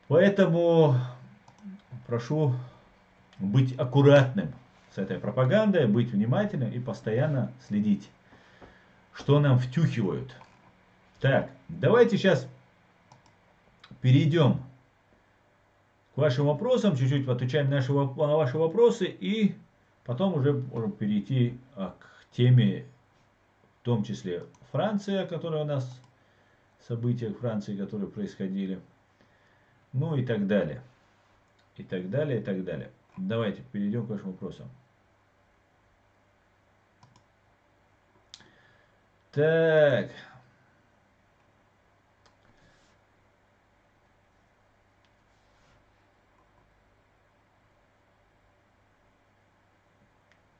Поэтому прошу быть аккуратным с этой пропагандой, быть внимательным и постоянно следить, что нам втюхивают. Так, давайте сейчас перейдем к вашим вопросам, чуть-чуть отвечаем на ваши вопросы и потом уже можем перейти к теме, в том числе Франция, которая у нас, события в Франции, которые происходили, ну и так далее. И так далее, и так далее. Давайте перейдем к вашим вопросам. Так.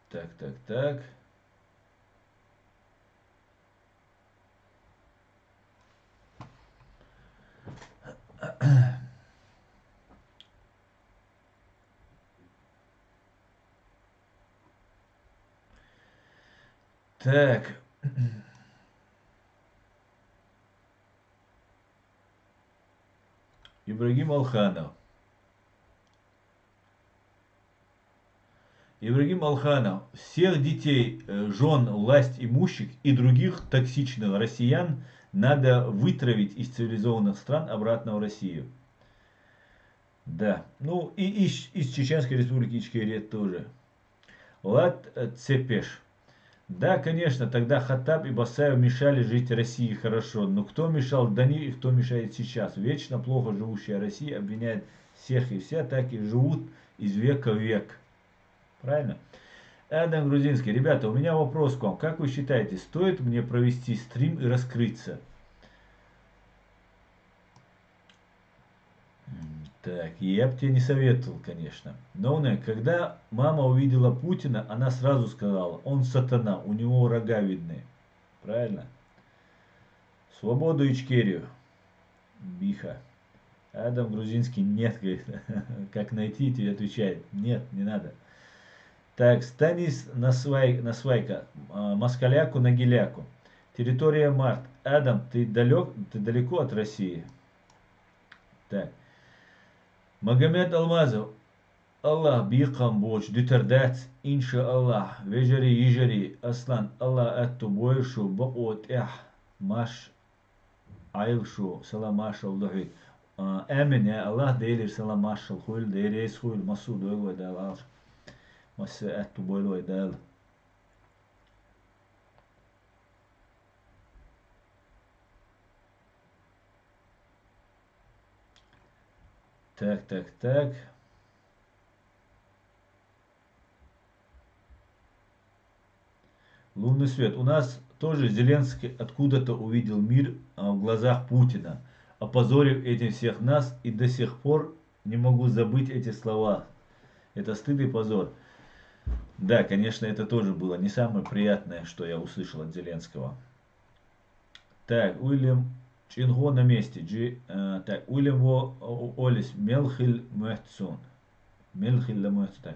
Так. так. Так. Ибрагим Алханов. Ибрагим Алханов. Всех детей, жен, власть имущих и других токсичных россиян надо вытравить из цивилизованных стран обратно в Россию. Да. Ну и из Чеченской республики Ичкерия тоже. Лад Цепеш. Да, конечно, тогда Хаттаб и Басаев мешали жить России хорошо, но кто мешал до них и кто мешает сейчас? Вечно плохо живущая Россия обвиняет всех и вся, так и живут из века в век. Правильно? Адам Грузинский. Ребята, у меня вопрос к вам. Как вы считаете, стоит мне провести стрим и раскрыться? Так, я бы тебе не советовал, конечно. Но когда мама увидела Путина, она сразу сказала, он сатана, у него рога видны. Правильно? Свободу Ичкерию. Биха. Адам Грузинский, нет, говорит. Как найти, тебе отвечает. Нет, не надо. Так, Станис Насвайка. Москаляку на Геляку. Территория Март. Адам, ты далеко от России? Так. Магомед Алмазов. Аллах бикам боч, дютердец, инша Аллах, вежери ежери, аслан, Аллах эту большу, баот маш айлшу, саламаша вдохит. Амин, я Аллах дейлир саламаша, хуйл дейрейс хуйл, масу дойлой дал алш. Масы эту бойлой дал. Так. Лунный свет. У нас тоже Зеленский откуда-то увидел мир в глазах Путина, опозорив этим всех нас, и до сих пор не могу забыть эти слова. Это стыд и позор. Да, конечно, это тоже было не самое приятное, что я услышал от Зеленского. Так, Уильям Чинго на месте. Так, Уильям Олис Мелхиль Мехтсон. Мелхиль Мехтсон.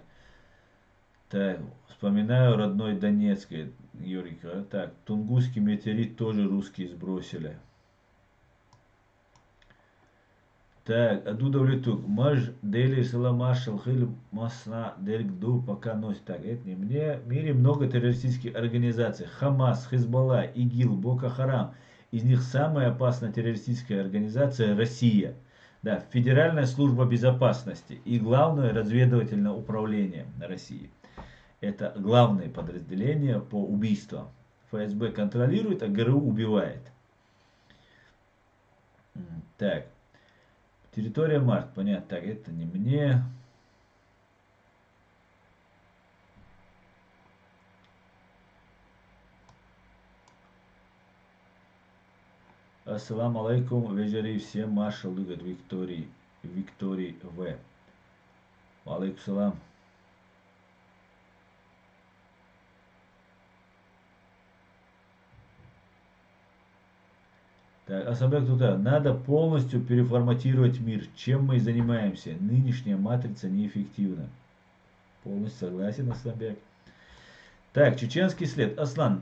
Так, вспоминаю родной Донецк, Юрика. Так, Тунгусский метеорит тоже русские сбросили. Так, Адуда Влетук. Маж Дели Саламашал Хиль Масна Дельгду пока носит. Так, это не мне. В мире много террористических организаций. Хамас, Хизбалла, ИГИЛ, Боко Харам. Из них самая опасная террористическая организация Россия. Да, Федеральная служба безопасности и Главное разведывательное управление России. Это главное подразделение по убийствам. ФСБ контролирует, а ГРУ убивает. Так. Территория Март. Понятно. Так, это не мне. Ассаламу алейкум. Вежери всем. Маша Лыгат Виктории В. Алейкум салам. Так, Асамбек Тута, надо полностью переформатировать мир, чем мы и занимаемся. Нынешняя матрица неэффективна. Полностью согласен, Асамбек. Так, чеченский след. Аслан,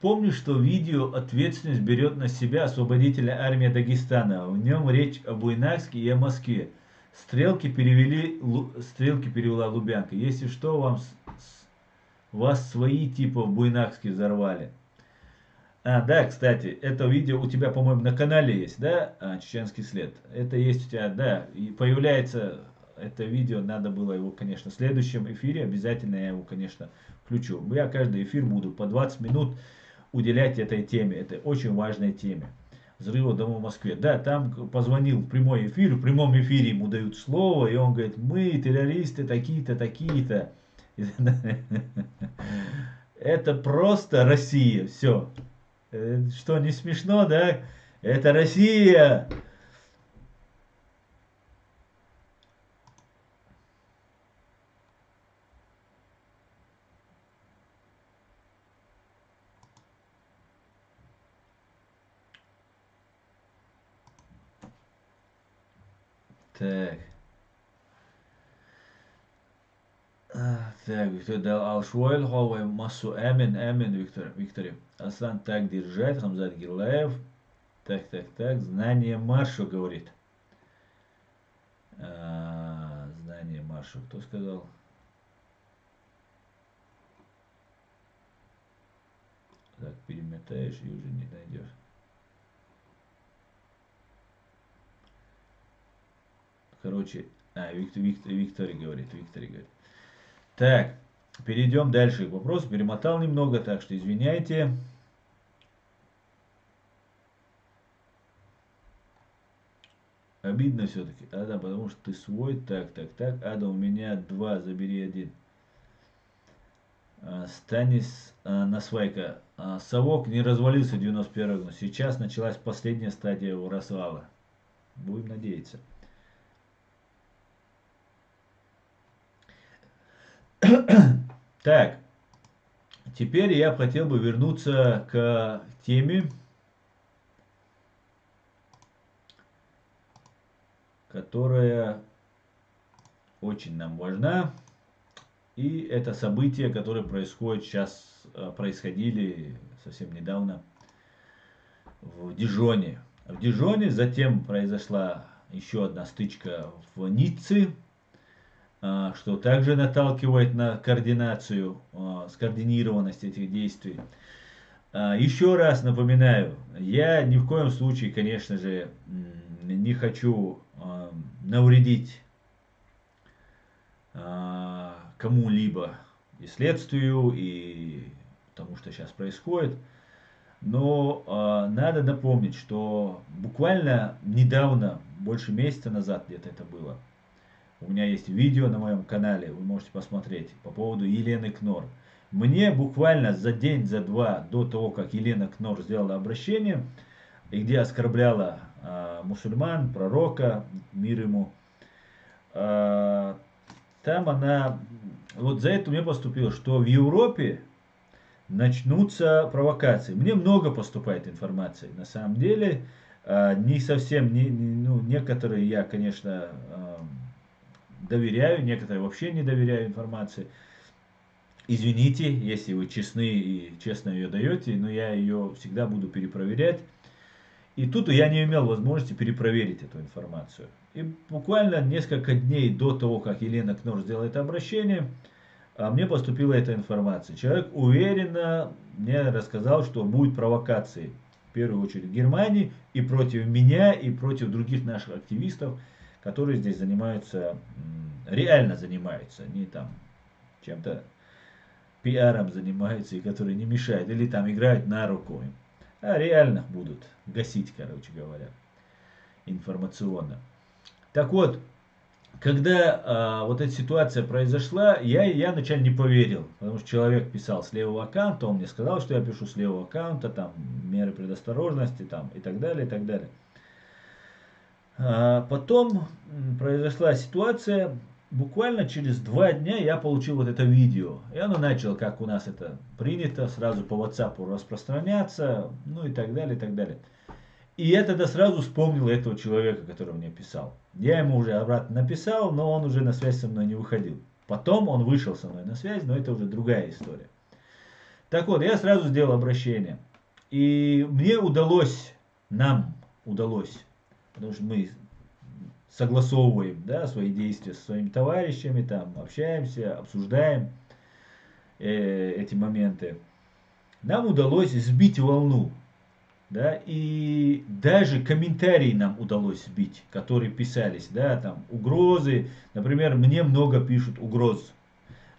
помню, что видео «Ответственность берет на себя освободительная армия Дагестана». В нем речь о Буйнакске и о Москве. Стрелки перевела Лубянка. Если что, вас свои типа в Буйнакске взорвали. Да, кстати, это видео у тебя, по-моему, на канале есть, да, чеченский след? Это есть у тебя, да, и появляется это видео, надо было его, конечно, в следующем эфире, обязательно я его, конечно, включу. Я каждый эфир буду по 20 минут уделять этой теме, это очень важной теме. Взрыва дома в Москве. Да, там позвонил в прямой эфир, в прямом эфире ему дают слово, и он говорит, мы террористы такие-то, такие-то. Это просто Россия, все. Что, не смешно, да? Это Россия! Так. Так, Виктор дал Алшуэль, Ховай, массу Эмин, Викторе. Асан так держать, Хамзат Гилаев. Так, знание маршу, говорит. Знание маршу, кто сказал? Так, перемотаешь и уже не найдешь. Короче, Виктория говорит. Так, перейдем дальше к вопросу. Перемотал немного, так что извиняйте. Обидно все-таки. Ада, потому что ты свой. Так. Ада, у меня 2, забери 1. Станис Насвайка. Совок не развалился в 91 году. Сейчас началась последняя стадия его развала. Будем надеяться. Так, теперь я хотел бы вернуться к теме, которая очень нам важна. И это события, которые происходили совсем недавно в Дижоне. В Дижоне затем произошла еще одна стычка в Ницце, что также наталкивает на координацию, скоординированность этих действий. Еще раз напоминаю, я ни в коем случае, конечно же, не хочу навредить кому-либо и следствию, и тому, что сейчас происходит. Но надо напомнить, что буквально недавно, больше месяца назад где-то это было, у меня есть видео на моем канале, вы можете посмотреть, по поводу Елены Кнор. Мне буквально за день, за два до того, как Елена Кнор сделала обращение, и где оскорбляла мусульман, пророка, мир ему, там она, вот за это мне поступило, что в Европе начнутся провокации. Мне много поступает информации, на самом деле, не совсем, некоторые я, конечно, доверяю, некоторые вообще не доверяю информации. Извините, если вы честны и честно ее даете, но я ее всегда буду перепроверять. И тут я не имел возможности перепроверить эту информацию. И буквально несколько дней до того, как Елена Кнор сделала это обращение, мне поступила эта информация. Человек уверенно мне рассказал, что будут провокации. В первую очередь в Германии и против меня, и против других наших активистов, которые здесь занимаются, реально занимаются, не там чем-то пиаром занимаются, и которые не мешают, или там играют на руку, а реально будут гасить, короче говоря, информационно. Так вот, когда вот эта ситуация произошла, я вначале не поверил, потому что человек писал с левого аккаунта, он мне сказал, что я пишу с левого аккаунта, там меры предосторожности, там и так далее, и так далее. Потом произошла ситуация, буквально через 2 дня я получил вот это видео. И оно начало, как у нас это принято, сразу по WhatsApp распространяться, ну и так далее, и так далее. И я тогда сразу вспомнил этого человека, который мне писал. Я ему уже обратно написал, но он уже на связь со мной не выходил. Потом он вышел со мной на связь, но это уже другая история. Так вот, я сразу сделал обращение. И мне удалось, нам удалось, потому что мы согласовываем, да, свои действия со своими товарищами, там, общаемся, обсуждаем эти моменты. Нам удалось сбить волну. Да, и даже комментарии нам удалось сбить, которые писались, да, там, угрозы. Например, мне много пишут угроз.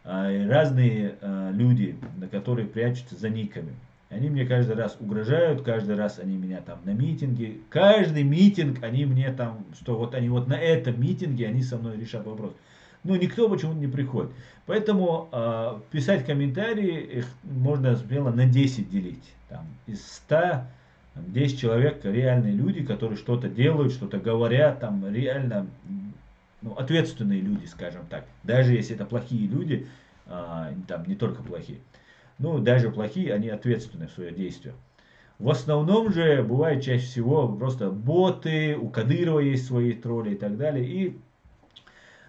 Разные люди, которые прячутся за никами. Они мне каждый раз угрожают, каждый раз они меня там на митинге. Каждый митинг они мне там, что вот они вот на этом митинге они со мной решат вопрос. Но никто почему-то не приходит. Поэтому писать комментарии, их можно смело на 10 делить. Там, из 100, 10 человек реальные люди, которые что-то делают, что-то говорят, там реально ответственные люди, скажем так. Даже если это плохие люди, там не только плохие. Ну, даже плохие, они ответственны в своих действиях. В основном же бывает чаще всего просто боты, у Кадырова есть свои тролли и так далее. И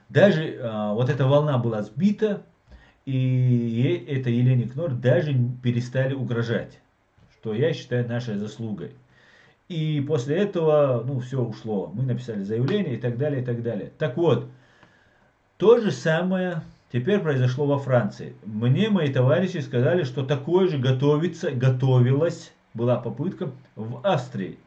даже вот эта волна была сбита, и это Елене Кнор даже перестали угрожать, что я считаю нашей заслугой. И после этого, ну, все ушло. Мы написали заявление и так далее, и так далее. Так вот, то же самое теперь произошло во Франции. Мне мои товарищи сказали, что такое же готовилось, была попытка в Австрии.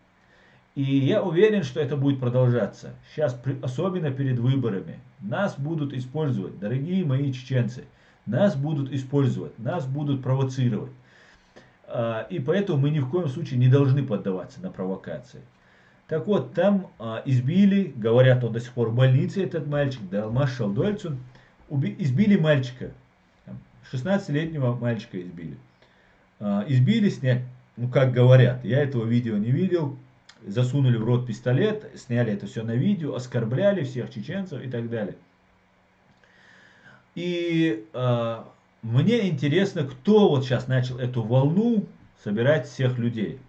И я уверен, что это будет продолжаться. Сейчас, особенно перед выборами, нас будут использовать, дорогие мои чеченцы. Нас будут использовать, нас будут провоцировать. И поэтому мы ни в коем случае не должны поддаваться на провокации. Так вот, там избили, говорят, он до сих пор в больнице, этот мальчик, Далмаш Шалдольцун, избили мальчика, 16-летнего мальчика избили. Избили, сняли, ну как говорят, я этого видео не видел, засунули в рот пистолет, сняли это все на видео, оскорбляли всех чеченцев и так далее. И мне интересно, кто вот сейчас начал эту волну собирать всех людей.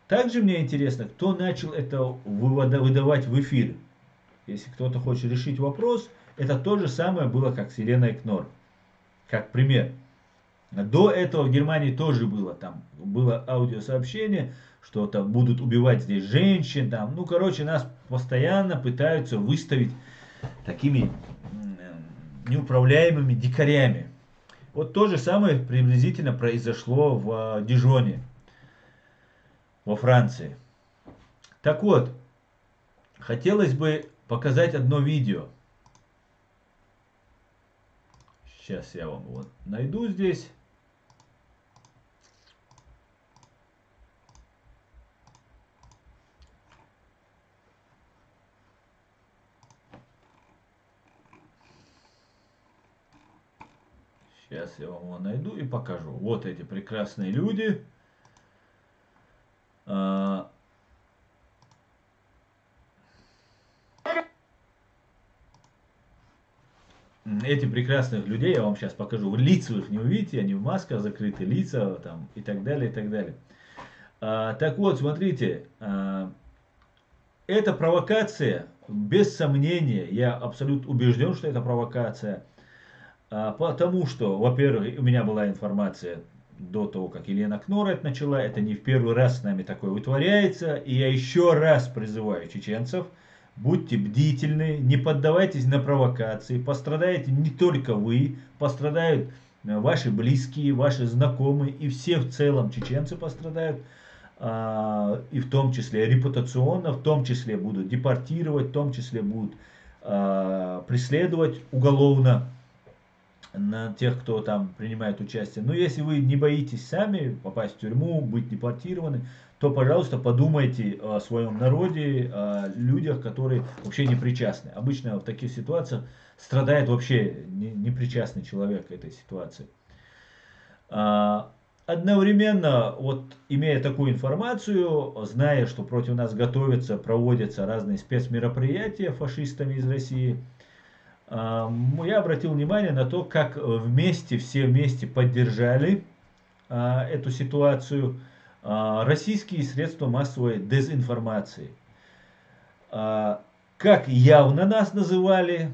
Также мне интересно, кто начал это выдавать в эфир. Если кто-то хочет решить вопрос, это то же самое было, как с Еленой Кнор. Как пример. До этого в Германии тоже было. Там было аудиосообщение, что там будут убивать здесь женщин. Там, ну, короче, нас постоянно пытаются выставить такими неуправляемыми дикарями. Вот то же самое приблизительно произошло в Дижоне, во Франции. Так вот, хотелось бы показать одно видео. Сейчас я вам вот найду здесь. Сейчас я вам его найду и покажу. Вот эти прекрасные люди. Эти прекрасных людей я вам сейчас покажу. Лица их не увидите, они в масках, закрыты лица там, и так далее, и так далее. Так вот, смотрите. Это провокация, без сомнения. Я абсолютно убежден, что это провокация. Потому что, во-первых, у меня была информация до того, как Елена Кнор это начала. Это не в первый раз с нами такое вытворяется. И я еще раз призываю чеченцев. Будьте бдительны, не поддавайтесь на провокации. Пострадаете не только вы, пострадают ваши близкие, ваши знакомые. И все в целом чеченцы пострадают. И в том числе репутационно, в том числе будут депортировать, в том числе будут преследовать уголовно на тех, кто там принимает участие. Но если вы не боитесь сами попасть в тюрьму, быть депортированы, то, пожалуйста, подумайте о своем народе, о людях, которые вообще не причастны. Обычно в таких ситуациях страдает вообще непричастный человек к этой ситуации. Одновременно, вот имея такую информацию, зная, что против нас готовятся, проводятся разные спецмероприятия фашистами из России, я обратил внимание на то, как все вместе поддержали эту ситуацию российские средства массовой дезинформации. Как явно нас называли,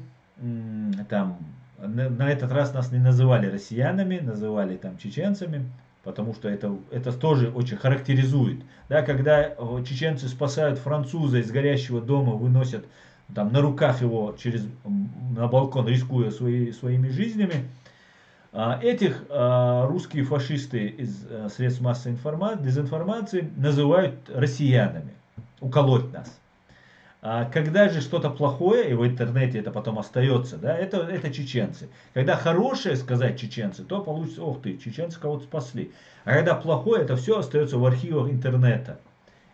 там, на этот раз нас не называли россиянами, называли там чеченцами, потому что это тоже очень характеризует. Да, когда чеченцы спасают француза из горящего дома, выносят там на руках его на балкон, рискуя своими жизнями, этих русские фашисты из средств массовой дезинформации называют россиянами, уколоть нас. Когда же что-то плохое, и в интернете это потом остается, да, это чеченцы. Когда хорошее сказать чеченцы, то получится, ох ты, чеченцы кого-то спасли. А когда плохое, это все остается в архивах интернета.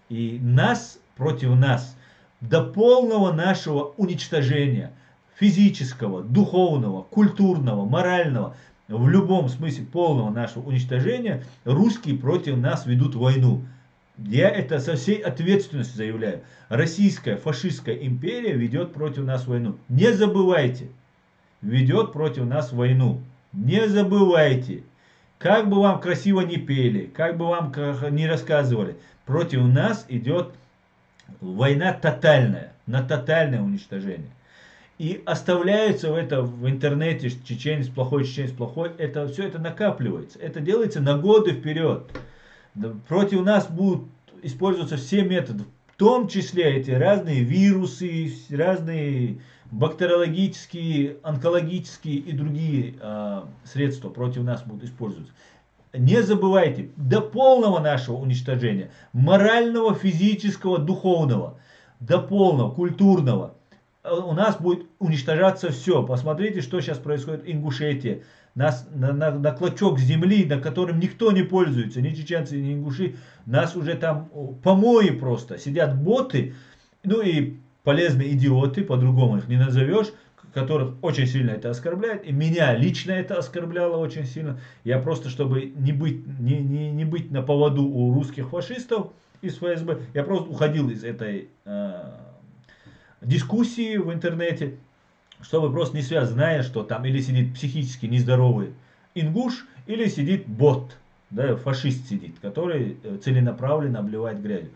И нас против нас до полного нашего уничтожения, физического, духовного, культурного, морального, в любом смысле полного нашего уничтожения, русские против нас ведут войну. Я это со всей ответственностью заявляю. Российская фашистская империя ведет против нас войну. Не забывайте, ведет против нас войну. Не забывайте. Как бы вам красиво не пели, как бы вам не рассказывали, против нас идет война тотальная, на тотальное уничтожение. И оставляется в интернете чеченец плохой, это все это накапливается. Это делается на годы вперед. Против нас будут использоваться все методы, в том числе эти разные вирусы, разные бактериологические, онкологические и другие средства против нас будут использоваться. Не забывайте, до полного нашего уничтожения, морального, физического, духовного, до полного, культурного, у нас будет уничтожаться все. Посмотрите, что сейчас происходит в Ингушетии. Нас на клочок земли, на котором никто не пользуется, ни чеченцы, ни ингуши, нас уже там помои просто. Сидят боты, ну и полезные идиоты, по-другому их не назовешь, которых очень сильно это оскорбляет. И меня лично это оскорбляло очень сильно. Я просто, чтобы не быть на поводу у русских фашистов из ФСБ, я просто уходил из этой дискуссии в интернете, чтобы просто не связать, зная, что там или сидит психически нездоровый ингуш, или сидит бот, да, фашист сидит, который целенаправленно обливает грязью.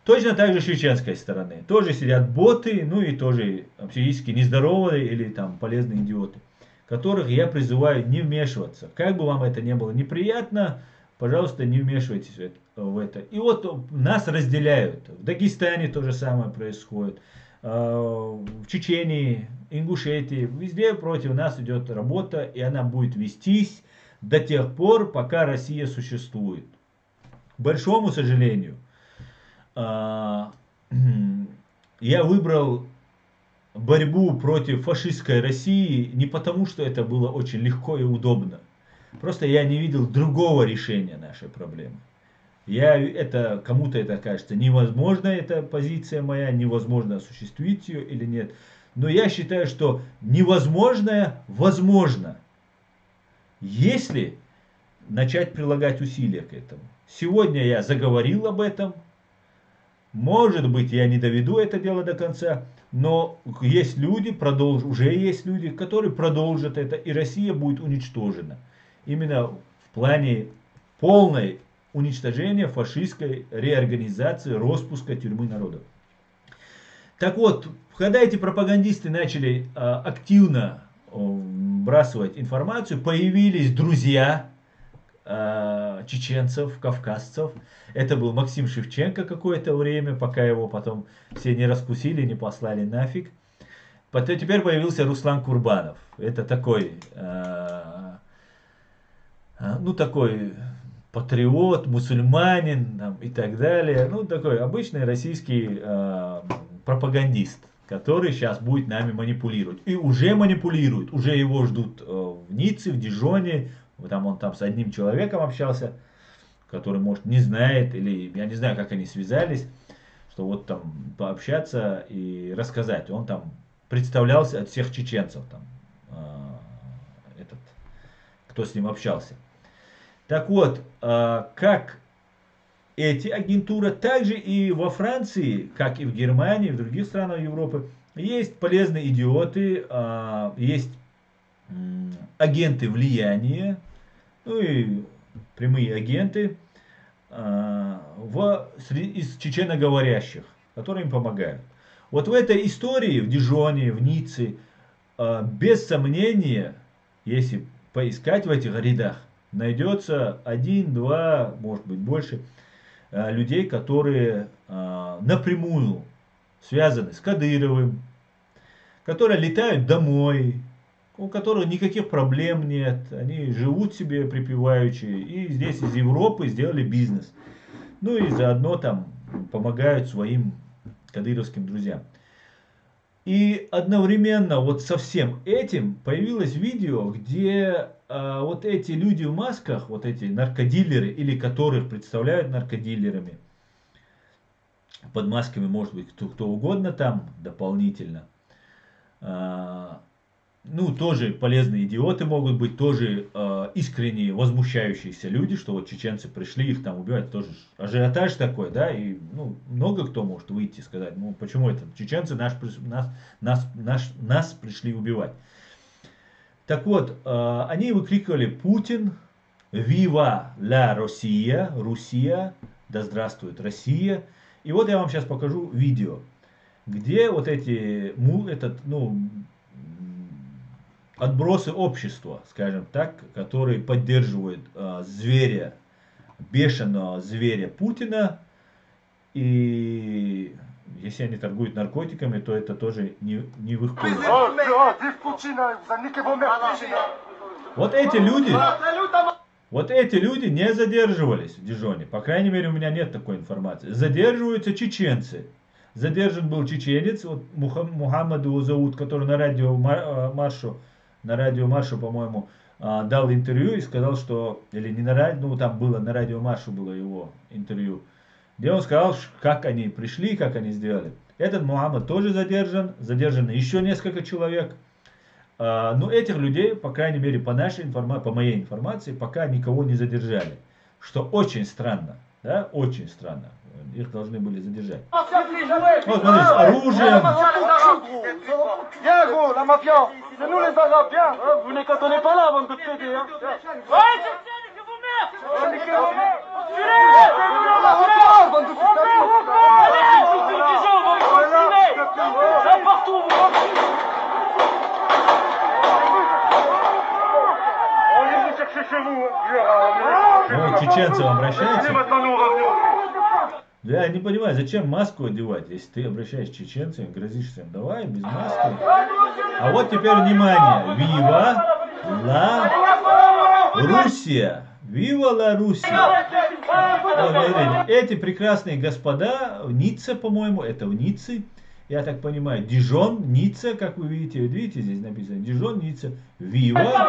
Точно так же с чеченской стороны. Тоже сидят боты, ну и тоже психически нездоровые или там полезные идиоты, которых я призываю не вмешиваться. Как бы вам это не было неприятно, пожалуйста, не вмешивайтесь в это. И вот нас разделяют. В Дагестане то же самое происходит. В Чечении, Ингушетии, везде против нас идет работа, и она будет вестись до тех пор, пока Россия существует. К большому сожалению, я выбрал борьбу против фашистской России не потому, что это было очень легко и удобно. Просто я не видел другого решения нашей проблемы. Кому-то это кажется невозможно, эта позиция моя, невозможно осуществить ее или нет. Но я считаю, что невозможное возможно, если начать прилагать усилия к этому. Сегодня я заговорил об этом. Может быть, я не доведу это дело до конца, но есть люди, уже есть люди, которые продолжат это, и Россия будет уничтожена. Именно в плане полной уничтожения фашистской реорганизации, распуска тюрьмы народов. Так вот, когда эти пропагандисты начали активно вбрасывать информацию, появились друзья чеченцев, кавказцев. Это был Максим Шевченко какое-то время, пока его потом все не раскусили, не послали нафиг. Потом теперь появился Руслан Курбанов. Это такой, такой патриот, мусульманин там, и так далее. Ну, такой обычный российский пропагандист, который сейчас будет нами манипулировать. И уже манипулирует. Уже его ждут в Ницце, в Дижоне. Он там с одним человеком общался, который, может, не знает, или я не знаю, как они связались, что вот там пообщаться и рассказать. Он там представлялся от всех чеченцев, там, кто с ним общался. Так вот, как эти агентуры, также и во Франции, как и в Германии, в других странах Европы, есть полезные идиоты, есть агенты влияния, ну и прямые агенты из чеченоговорящих, которые им помогают. Вот в этой истории, в Дижоне, в Ницце, без сомнения, если поискать в этих рядах, найдется 1-2, может быть больше, людей, которые напрямую связаны с Кадыровым, которые летают домой, у которых никаких проблем нет, они живут себе припеваючи, и здесь из Европы сделали бизнес. Ну и заодно там помогают своим кадыровским друзьям. И одновременно вот со всем этим появилось видео, где вот эти люди в масках, вот эти наркодилеры, или которых представляют наркодилерами, под масками может быть кто угодно там дополнительно, ну, тоже полезные идиоты могут быть, тоже искренне возмущающиеся люди, что вот чеченцы пришли их там убивать, тоже ажиотаж такой, да, и ну, много кто может выйти и сказать, ну, почему это чеченцы нас пришли убивать. Так вот, они выкрикивали: Путин, «Viva la Россия», Руссия, да здравствует Россия. И вот я вам сейчас покажу видео, где вот эти, отбросы общества, скажем так, которые поддерживают зверя, бешеного зверя Путина. И если они торгуют наркотиками, то это тоже не в их пользу. Вот эти люди не задерживались в Дижоне. По крайней мере, у меня нет такой информации. Задерживаются чеченцы. Задержан был чеченец, вот Мухаммад его зовут, который на радиомаршу, по-моему, дал интервью и сказал, что, или не на радио, ну там было, на радиомаршу было его интервью, где он сказал, как они пришли, как они сделали. Этот Мухаммад тоже задержаны еще несколько человек. Но этих людей, по крайней мере, по моей информации, пока никого не задержали. Что очень странно, да, очень странно. Их должны были задержать. Вот, смотрите, с оружием. Ну, чеченцы обращаются. Я не понимаю, зачем маску одевать, если ты обращаешься к чеченцам, грозишься им, давай, без маски. А вот теперь внимание. Viva la Russia. Viva la Russia. Вот, эти прекрасные господа в Ницце, по-моему, это в Ницце. Я так понимаю, Дижон, Ницца, как вы видите, здесь написано Дижон, Ницца, Viva la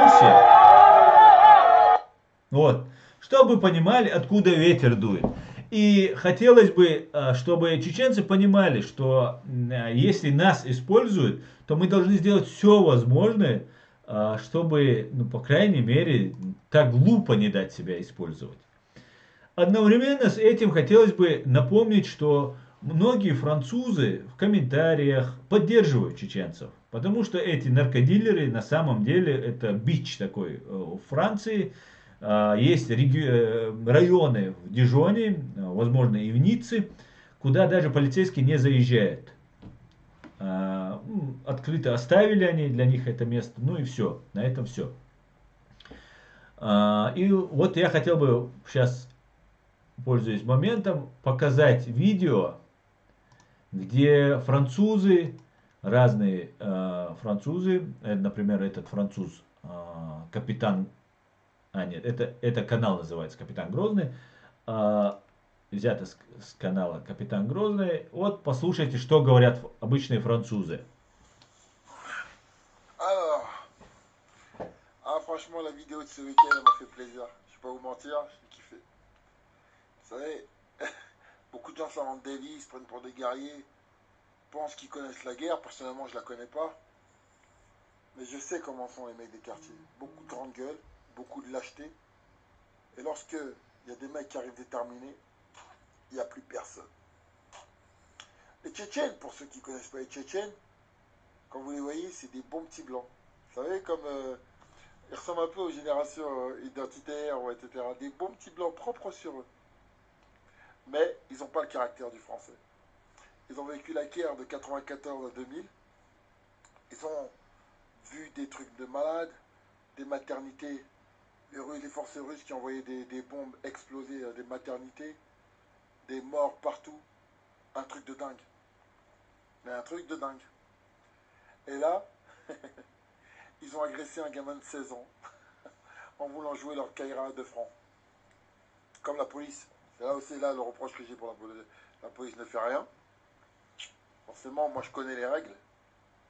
Руссия. Вот. Чтобы вы понимали, откуда ветер дует. И хотелось бы, чтобы чеченцы понимали, что если нас используют, то мы должны сделать все возможное, чтобы, по крайней мере, так глупо не дать себя использовать. Одновременно с этим хотелось бы напомнить, что многие французы в комментариях поддерживают чеченцев. Потому что эти наркодилеры на самом деле это бич такой в Франции. Есть районы в Дижоне, возможно и в Ницце, куда даже полицейские не заезжают. Открыто оставили они для них это место, ну и все, на этом все. И вот я хотел бы сейчас, пользуясь моментом, показать видео, где французы, разные французы, например, этот француз капитан, нет, это канал называется Капитан Грозный, взято с канала Капитан Грозный. Вот послушайте, что говорят обычные французы. Franchement, la vidéo de ce week-end m'a fait plaisir. Je vais pas vous mentir, j'ai kiffé. Vous savez, beaucoup de gens s'en rendent des vies, ils se prennent pour des guerriers, pensent qu'ils connaissent la guerre. Personnellement, je la connais pas. Mais je sais comment sont les mecs des quartiers. Beaucoup de grandes gueules, beaucoup de lâcheté. Et lorsque il y a des mecs qui arrivent déterminés, il n'y a plus personne. Les Tchétchènes, pour ceux qui ne connaissent pas les Tchétchènes, quand vous les voyez, c'est des bons petits blancs. Vous savez, comme ils ressemblent un peu aux générations identitaires, etc. Des bons petits blancs propres sur eux. Mais ils n'ont pas le caractère du français. Ils ont vécu la guerre de 94 à 2000. Ils ont vu des trucs de malades, des maternités, les forces russes qui envoyaient des bombes exploser à des maternités, des morts partout. Un truc de dingue. Mais un truc de dingue. Et là, ils ont agressé un gamin de 16 ans en voulant jouer leur caïra de francs. Comme la police. C'est là aussi là le reproche que j'ai pour la police. La police ne fait rien. Forcément, moi je connais les règles.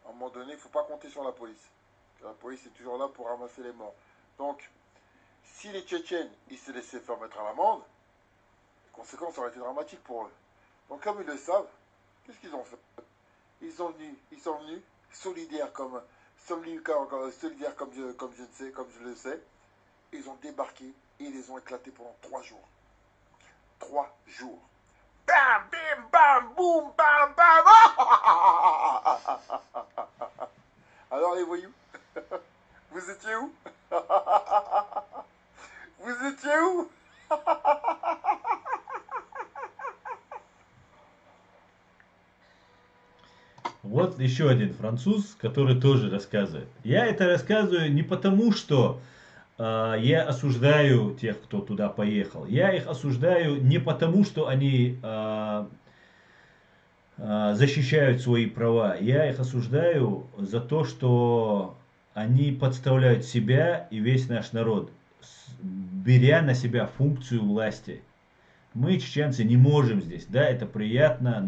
À un moment donné, il ne faut pas compter sur la police. La police est toujours là pour ramasser les morts. Donc, si les Tchétchènes, ils se laissaient faire mettre à l'amende, les conséquences auraient été dramatiques pour eux. Donc comme ils le savent, qu'est-ce qu'ils ont fait? Ils sont venus solidaires comme je le sais. Ils ont débarqué et ils les ont éclatés pendant 3 jours. 3 jours. Bam, bim, bam, boum, bam, bam. Вот еще один француз, который тоже рассказывает. Я это рассказываю не потому, что я осуждаю тех, кто туда поехал. Я их осуждаю не потому, что они защищают свои права. Я их осуждаю за то, что они подставляют себя и весь наш народ, беря на себя функцию власти. Мы, чеченцы, не можем здесь. Да, это приятно,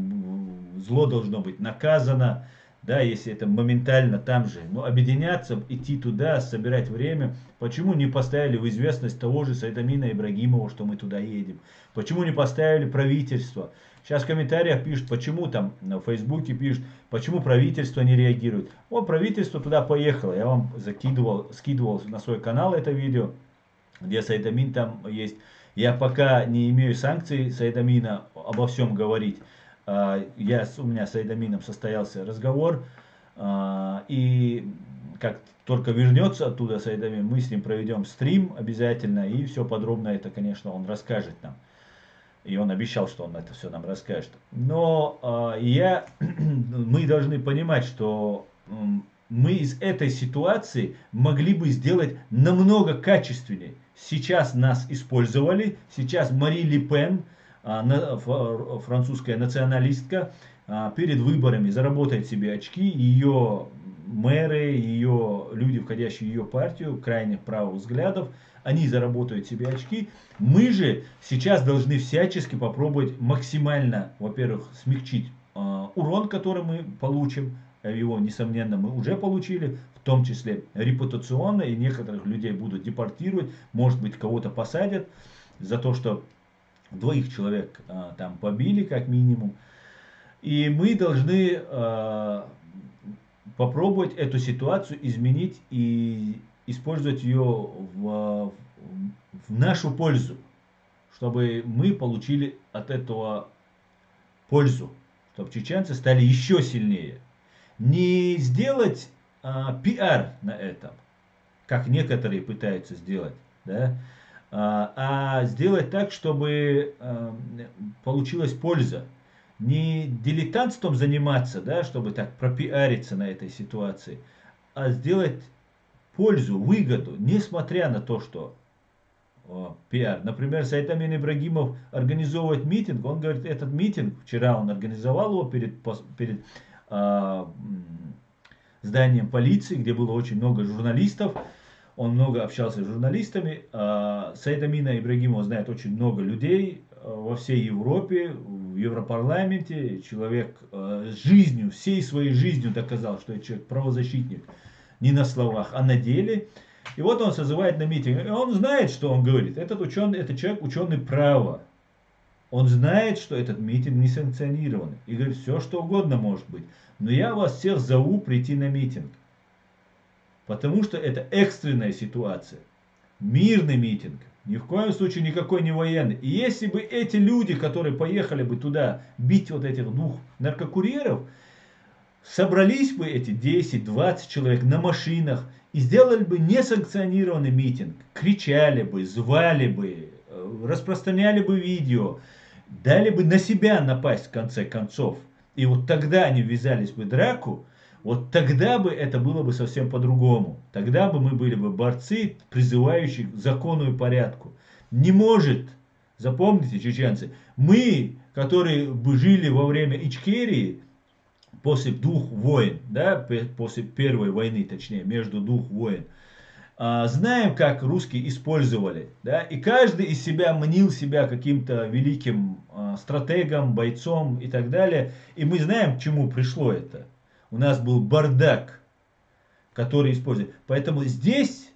зло должно быть наказано, да, если это моментально там же. Но объединяться, идти туда, собирать время. Почему не поставили в известность того же Сайдамина Ибрагимова, что мы туда едем? Почему не поставили правительство? Сейчас в комментариях пишут, почему там на Фейсбуке пишут, почему правительство не реагирует. Вот правительство туда поехало. Я вам скидывал на свой канал это видео, где Сайдамин там есть. Я пока не имею санкций Сайдамина обо всем говорить. У меня с Сайдамином состоялся разговор. И как только вернется оттуда Сайдамин, мы с ним проведем стрим обязательно. И все подробно это, конечно, он расскажет нам. И он обещал, что он это все нам расскажет. Но мы должны понимать, что мы из этой ситуации могли бы сделать намного качественнее. Сейчас нас использовали, сейчас Мари Ле Пен, французская националистка, перед выборами заработает себе очки, ее мэры, ее люди, входящие в ее партию, крайних правых взглядов, они заработают себе очки. Мы же сейчас должны всячески попробовать максимально, во-первых, смягчить урон, который мы получим. Его, несомненно, мы уже получили, в том числе репутационно, и некоторых людей будут депортировать, может быть, кого-то посадят за то, что 2 человек там побили, как минимум. И мы должны попробовать эту ситуацию изменить и использовать ее в нашу пользу, чтобы мы получили от этого пользу, чтобы чеченцы стали еще сильнее. Не сделать пиар на этом, как некоторые пытаются сделать, да, а сделать так, чтобы получилась польза. Не дилетантством заниматься, да, чтобы так пропиариться на этой ситуации, а сделать пользу, выгоду, несмотря на то, что пиар. Например, Сайдамин Ибрагимов организовывает митинг, он говорит, этот митинг, вчера он организовал его перед зданием полиции, где было очень много журналистов, он много общался с журналистами. Сайдамина Ибрагимова знает очень много людей во всей Европе, в Европарламенте. Человек жизнью, всей своей жизнью доказал, что это человек правозащитник не на словах, а на деле. И вот он созывает на митинг. И он знает, что он говорит. Этот человек ученый права. Он знает, что этот митинг не санкционирован. И говорит, все что угодно может быть. Но я вас всех зову прийти на митинг. Потому что это экстренная ситуация. Мирный митинг. Ни в коем случае никакой не военный. И если бы эти люди, которые поехали бы туда бить вот этих 2 наркокурьеров, собрались бы эти 10-20 человек на машинах и сделали бы несанкционированный митинг. Кричали бы, звали бы, распространяли бы видео, дали бы на себя напасть в конце концов. И вот тогда они ввязались бы в драку, вот тогда бы это было бы совсем по-другому. Тогда бы мы были бы борцы, призывающие к закону и порядку. Не может, запомните, чеченцы, мы, которые бы жили во время Ичкерии, после 2 войн, да, после первой войны, точнее, между 2 войн, знаем, как русские использовали, да, и каждый из себя мнил себя каким-то великим стратегом, бойцом и так далее, и мы знаем, к чему пришло это. У нас был бардак, который использует. Поэтому здесь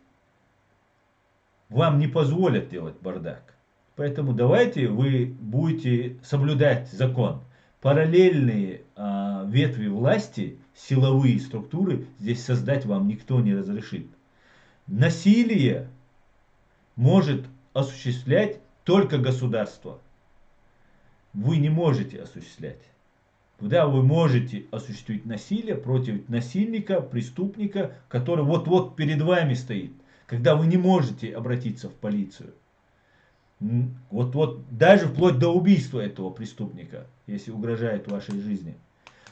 вам не позволят делать бардак. Поэтому давайте вы будете соблюдать закон. Параллельные ветви власти, силовые структуры здесь создать вам никто не разрешит. Насилие может осуществлять только государство. Вы не можете осуществлять. Когда вы можете осуществить насилие против насильника, преступника, который вот-вот перед вами стоит. Когда вы не можете обратиться в полицию. Вот даже вплоть до убийства этого преступника, если угрожает вашей жизни.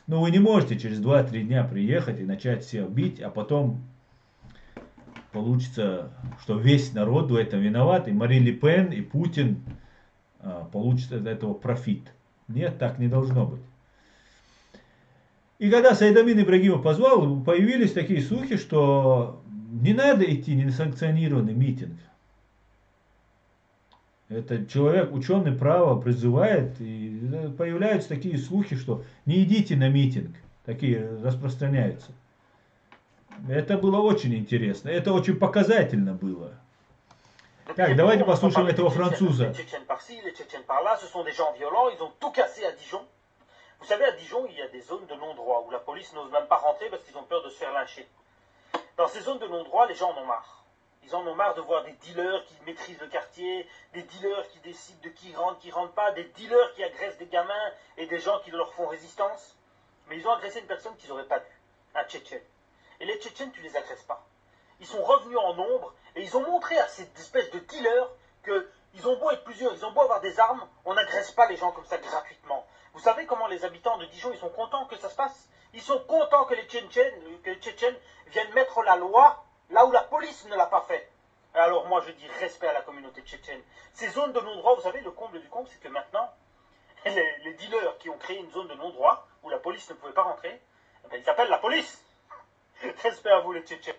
Но вы не можете через 2-3 дня приехать и начать всех бить, а потом получится, что весь народ в этом виноват, и Мари Ле Пен, и Путин получат от этого профит. Нет, так не должно быть. И когда Саид Амин Ибрагимов позвал, появились такие слухи, что не надо идти на несанкционированный митинг. Это человек, ученый права, призывает, и появляются такие слухи, что не идите на митинг. Такие распространяются. Это было очень интересно, это очень показательно было. Так, давайте послушаем этого француза. Vous savez, à Dijon, il y a des zones de non-droit où la police n'ose même pas rentrer parce qu'ils ont peur de se faire lyncher. Dans ces zones de non-droit, les gens en ont marre. Ils en ont marre de voir des dealers qui maîtrisent le quartier, des dealers qui décident de qui rentre pas, des dealers qui agressent des gamins et des gens qui leur font résistance. Mais ils ont agressé une personne qu'ils n'auraient pas dû, un Tchétchène. Et les Tchétchènes, tu les agresses pas. Ils sont revenus en nombre et ils ont montré à cette espèce de dealers qu'ils ont beau être plusieurs, ils ont beau avoir des armes, on n'agresse pas les gens comme ça gratuitement. Vous savez comment les habitants de Dijon, ils sont contents que ça se passe? Ils sont contents que les Tchétchènes viennent mettre la loi là où la police ne l'a pas fait. Alors moi, je dis respect à la communauté tchétchène. Ces zones de non-droit, vous savez, le comble du comble, c'est que maintenant, les dealers qui ont créé une zone de non-droit où la police ne pouvait pas rentrer, ben, ils s'appellent la police. Respect à vous, les Tchétchènes.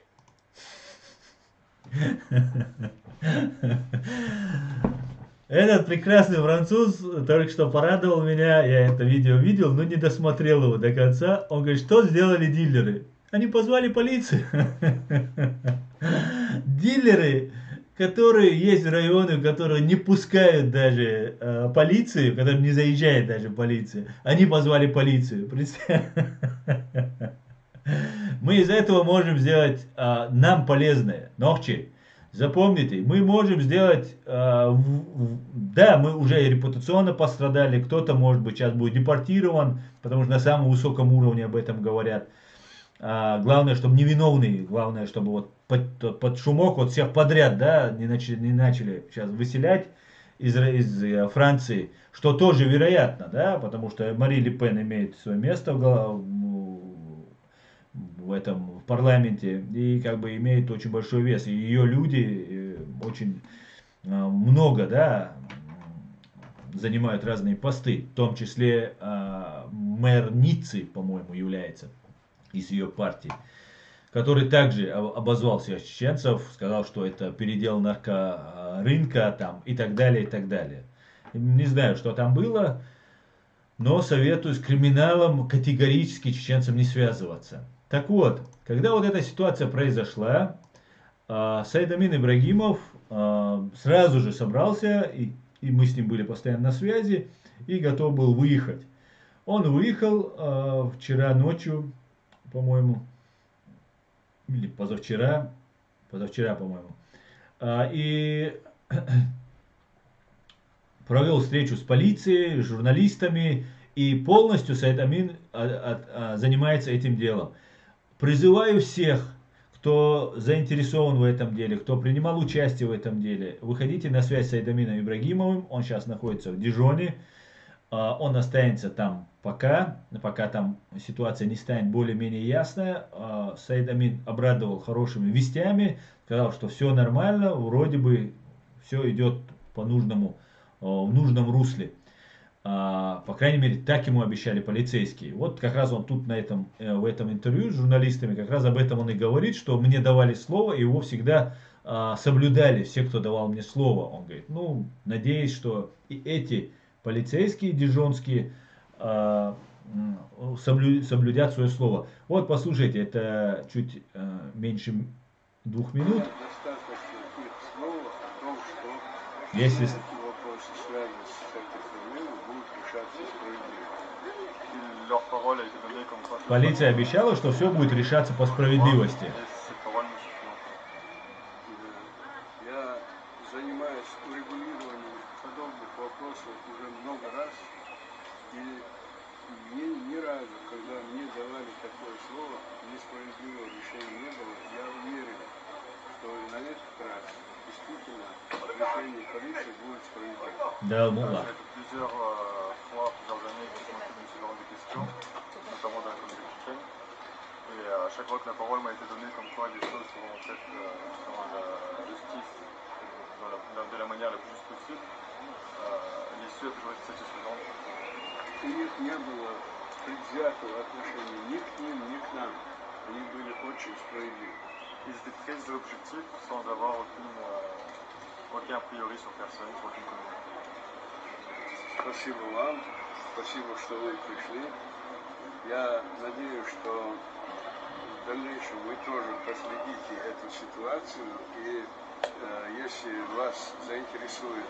Этот прекрасный француз только что порадовал меня, я это видео видел, но не досмотрел его до конца. Он говорит, что сделали дилеры? Они позвали полицию. Дилеры, которые есть районы, которые не пускают даже полицию, когда не заезжает даже полиция, они позвали полицию. Мы из этого можем сделать нам полезное. Ногчи. Запомните, мы можем сделать, да, мы уже репутационно пострадали, кто-то, может быть, сейчас будет депортирован, потому что на самом высоком уровне об этом говорят. Главное, чтобы невиновные, главное, чтобы вот под шумок вот всех подряд, да, не начали сейчас выселять из Франции, что тоже вероятно, да, потому что Мари Ле Пен имеет свое место в этом парламенте и как бы имеет очень большой вес. И ее люди очень много, да, занимают разные посты, в том числе мэр Ниццы, по-моему, является из ее партии, который также обозвал всех чеченцев, сказал, что это передел наркорынка там, и так далее, и так далее. Не знаю, что там было, но советую с криминалом категорически чеченцам не связываться. Так вот, когда вот эта ситуация произошла, Саид Амин Ибрагимов сразу же собрался, и мы с ним были постоянно на связи, и готов был выехать. Он выехал вчера ночью, по-моему, или позавчера, по-моему, и провел встречу с полицией, с журналистами, и полностью Саид Амин занимается этим делом. Призываю всех, кто заинтересован в этом деле, кто принимал участие в этом деле, выходите на связь с Саид Амином Ибрагимовым, он сейчас находится в Дижоне, он останется там пока там ситуация не станет более-менее ясная. Саид Амин обрадовал хорошими вестями, сказал, что все нормально, вроде бы все идет в нужном русле. По крайней мере, так ему обещали полицейские. Вот как раз он тут в этом интервью с журналистами, как раз об этом он и говорит, что мне давали слово, и его всегда соблюдали, все, кто давал мне слово. Он говорит, ну, надеюсь, что и эти полицейские дижонские соблюдят свое слово. Вот, послушайте, это чуть меньше 2 минут. Если... Полиция обещала, что все будет решаться по справедливости. Я занимаюсь урегулированием подобных вопросов уже много раз. И ни разу, когда мне давали такое слово, несправедливого решения не было. Я уверен, что на этот раз действительно решение полиции будет справедливым. Да, Мулла. corruption, notamment dans la communauté chrétienne. Et à chaque fois que la parole m'a été donnée comme quoi des choses seront faites dans la justice, de la manière la plus juste possible, l'issue a toujours été satisfaisante. У них не было предвзятого отношения ни к ним, ни к нам. Они были очень справедливы. Ils étaient très objectifs sans avoir aucun a priori sur personne, sur aucune communauté. Спасибо вам, спасибо, что вы пришли. Я надеюсь, что в дальнейшем вы тоже проследите эту ситуацию, и если вас заинтересует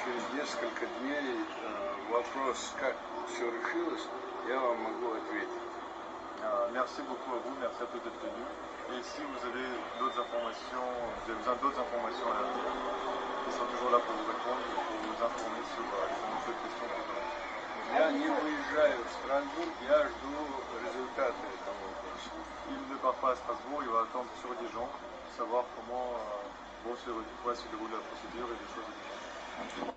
через несколько дней вопрос, как все решилось, я вам могу ответить. Merci beaucoup à vous, merci à tous d'être venus. Et si vous avez d'autres informations, vous avez besoin d'autres informations à l'avenir, ils sont toujours là pour vous répondre, pour vous informer sur les autres questions que vous avez. Я не уезжаю в Страсбург, я жду результаты этого вопроса. Il ne part pas à Strasbourg, il va attendre sur Dijon, savoir comment se déroule la procédure et des choses comme ça.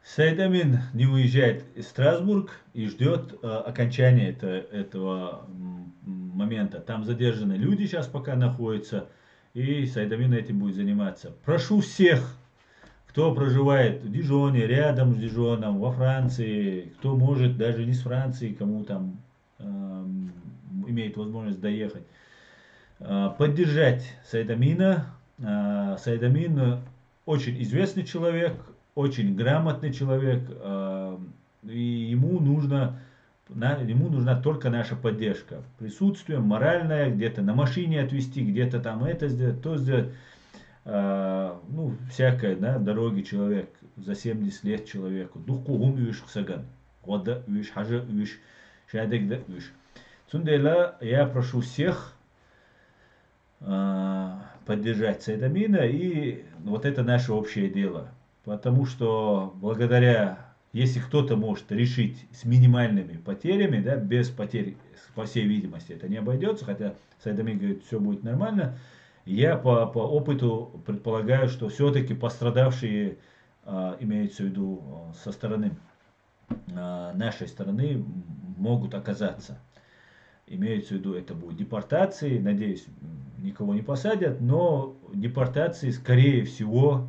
Саид Амин не уезжает из Страсбург и ждет окончания этого момента. Там задержаны люди сейчас пока находятся, и Саид Амин этим будет заниматься. Прошу всех, кто проживает в Дижоне, рядом с Дижоном, во Франции, кто может даже не с Франции, кому там имеет возможность доехать, поддержать Саид Амина. Саид Амин очень известный человек, очень грамотный человек, и ему нужна только наша поддержка. Присутствием, моральное, где-то на машине отвезти, где-то там это сделать, то сделать. Ну, всякое, да, дороги человек, за 70 лет человеку. Духкугум юш ксаган. Вода юш, хажа юш, шадек да юш. Цундела, я прошу всех поддержать Саид Амина, и вот это наше общее дело. Потому что благодаря, если кто-то может решить с минимальными потерями, да, без потерь, по всей видимости, это не обойдется, хотя Саид Амин говорит, все будет нормально, я по опыту предполагаю, что все-таки пострадавшие, имеется в виду со стороны нашей стороны, могут оказаться. Имеется в виду, это будет депортации, надеюсь, никого не посадят, но депортации, скорее всего,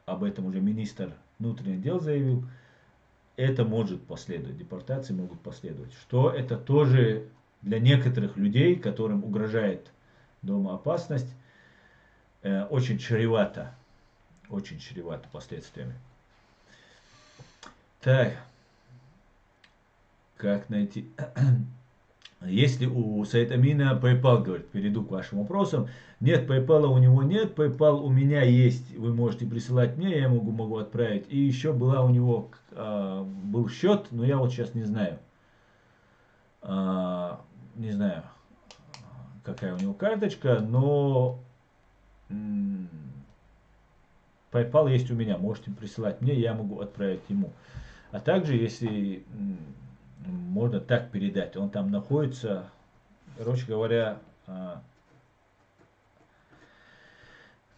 об этом уже министр внутренних дел заявил, это может последовать, депортации могут последовать. Что это тоже для некоторых людей, которым угрожает дома опасность, очень чревато последствиями. Так, как найти... Если у Саид Амина PayPal, говорит, перейду к вашим вопросам. Нет, PayPal у него нет, PayPal у меня есть, вы можете присылать мне, я могу отправить. И еще была у него, был счет, но я вот сейчас не знаю, какая у него карточка, но PayPal есть у меня, можете присылать мне, я могу отправить ему. А также, если... можно так передать. Он там находится, короче говоря,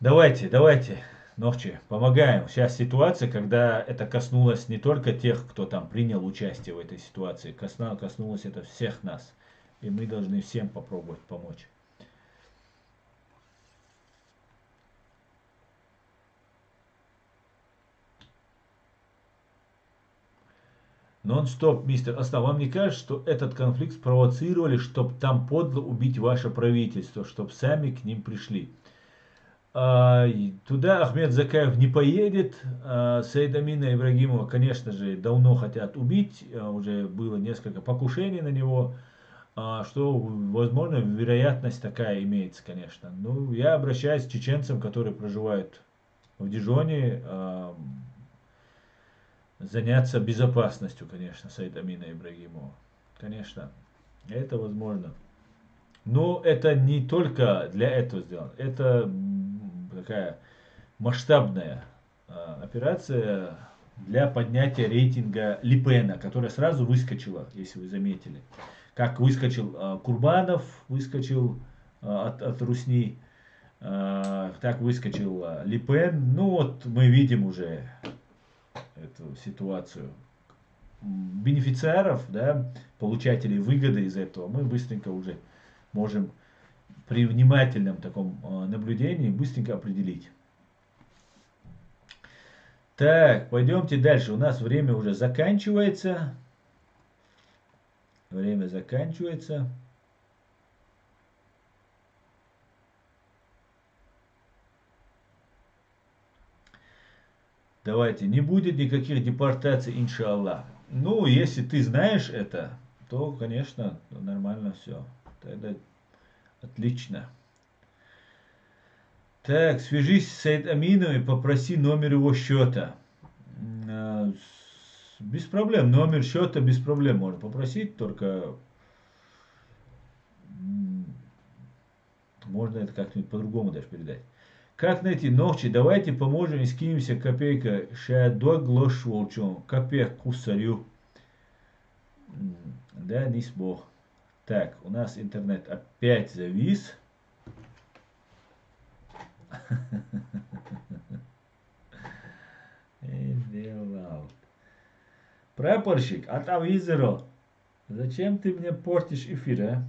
давайте, Нохчи, помогаем. Сейчас ситуация, когда это коснулось не только тех, кто там принял участие в этой ситуации, коснулось это всех нас. И мы должны всем попробовать помочь. Нон-стоп, мистер Аслан, вам не кажется, что этот конфликт спровоцировали, чтобы там подло убить ваше правительство, чтобы сами к ним пришли? Туда Ахмед Закаев не поедет. Саид Амина Ибрагимова, конечно же, давно хотят убить. Уже было несколько покушений на него. Что, возможно, вероятность такая имеется, конечно. Ну, я обращаюсь к чеченцам, которые проживают в Дижоне, заняться безопасностью, конечно, Саида Амина Ибрагимова. Конечно, это возможно. Но это не только для этого сделано. Это такая масштабная операция для поднятия рейтинга Ле Пена, которая сразу выскочила, если вы заметили. Как выскочил Курбанов, выскочил от Русни, так выскочил Ле Пен. Ну вот мы видим уже эту ситуацию. бенефициаров, да, получателей выгоды из этого, мы быстренько уже можем при внимательном таком наблюдении быстренько определить. Так, пойдемте дальше. У нас время уже заканчивается. Время заканчивается. Давайте, не будет никаких депортаций, иншаллах. Ну, если ты знаешь это, то, конечно, нормально все. Тогда отлично. Так, свяжись с Саид Амином и попроси номер его счета. Без проблем, номер счета без проблем можно попросить, только можно это как-нибудь по-другому даже передать. Как найти ногти? Давайте поможем и скинемся копейка. Шадо глош волчон. Копеек кусарю. Да, не бог. Так, у нас интернет опять завис. Прапорщик, а там Изеро. Зачем ты мне портишь эфир, а?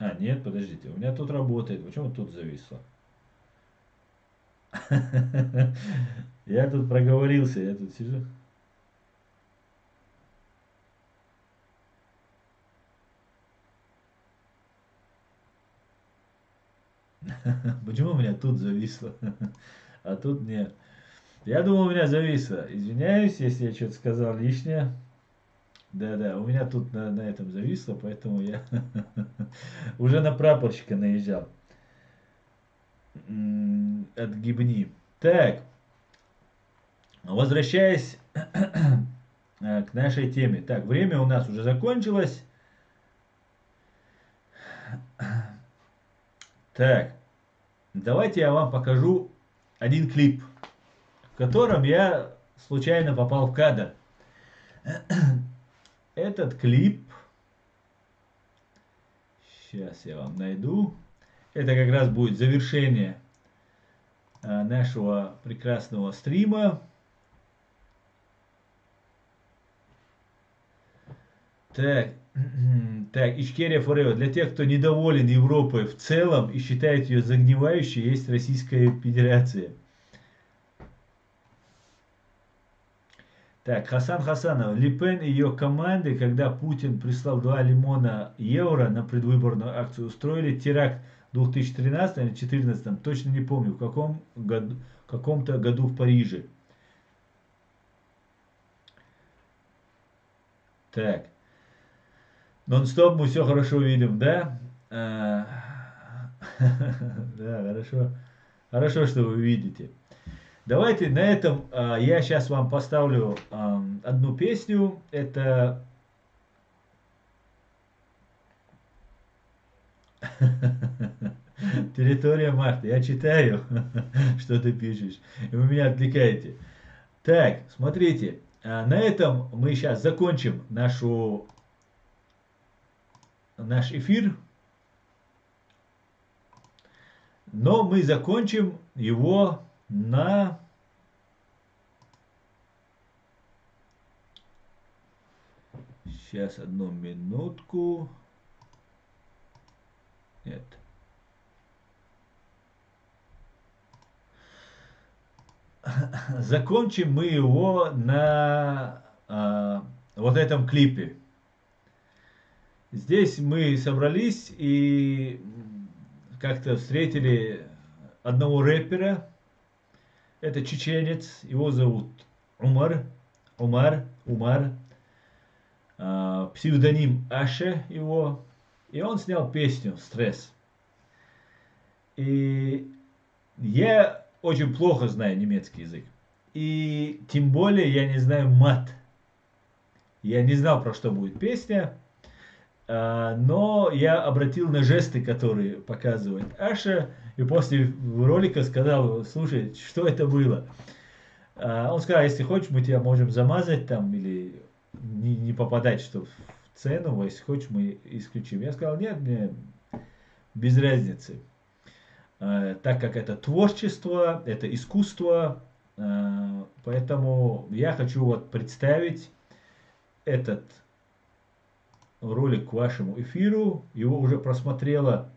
А, нет, подождите, у меня тут работает. Почему тут зависло? Я тут проговорился, я тут сижу. Почему у меня тут зависло, а тут нет? Я думал, у меня зависло. Извиняюсь, если я что-то сказал лишнее. Да-да, у меня тут на этом зависло, поэтому я уже на прапорщика наезжал. Отгибни. Так, возвращаясь к нашей теме. Так, время у нас уже закончилось. Так, давайте я вам покажу один клип, в котором я случайно попал в кадр. Этот клип, сейчас я вам найду, это как раз будет завершение нашего прекрасного стрима. Так, Ичкерия Forever. Для тех, кто недоволен Европой в целом и считает ее загнивающей, есть Российская Федерация. Так, Хасан Хасанов. Ле Пен и ее команды, когда Путин прислал 2 лимона евро на предвыборную акцию, устроили теракт в 2013 или 2014, точно не помню, в каком-то году в Париже. Так. Нон-стоп мы все хорошо видим, да? Да, хорошо. Хорошо, что вы видите. Давайте на этом я сейчас вам поставлю одну песню. Это... Территория Марта. Я читаю, что ты пишешь. И вы меня отвлекаете. Так, смотрите. На этом мы сейчас закончим наш эфир. Но мы закончим его на... Сейчас, одну минутку. Нет. Закончим мы его на вот этом клипе. Здесь мы собрались и как-то встретили одного рэпера. Это чеченец, его зовут Умар. Псевдоним Аше его. И он снял песню «Стресс». И я очень плохо знаю немецкий язык. И тем более я не знаю мат. Я не знал, про что будет песня. Но я обратил на жесты, которые показывает Аша. И после ролика сказал: слушай, что это было? Он сказал: если хочешь, мы тебя можем замазать там или не попадать что в цену, если хочешь, мы исключим. Я сказал: нет, без разницы. Так как это творчество, это искусство, поэтому я хочу вот представить этот ролик к вашему эфиру. Его уже просмотрело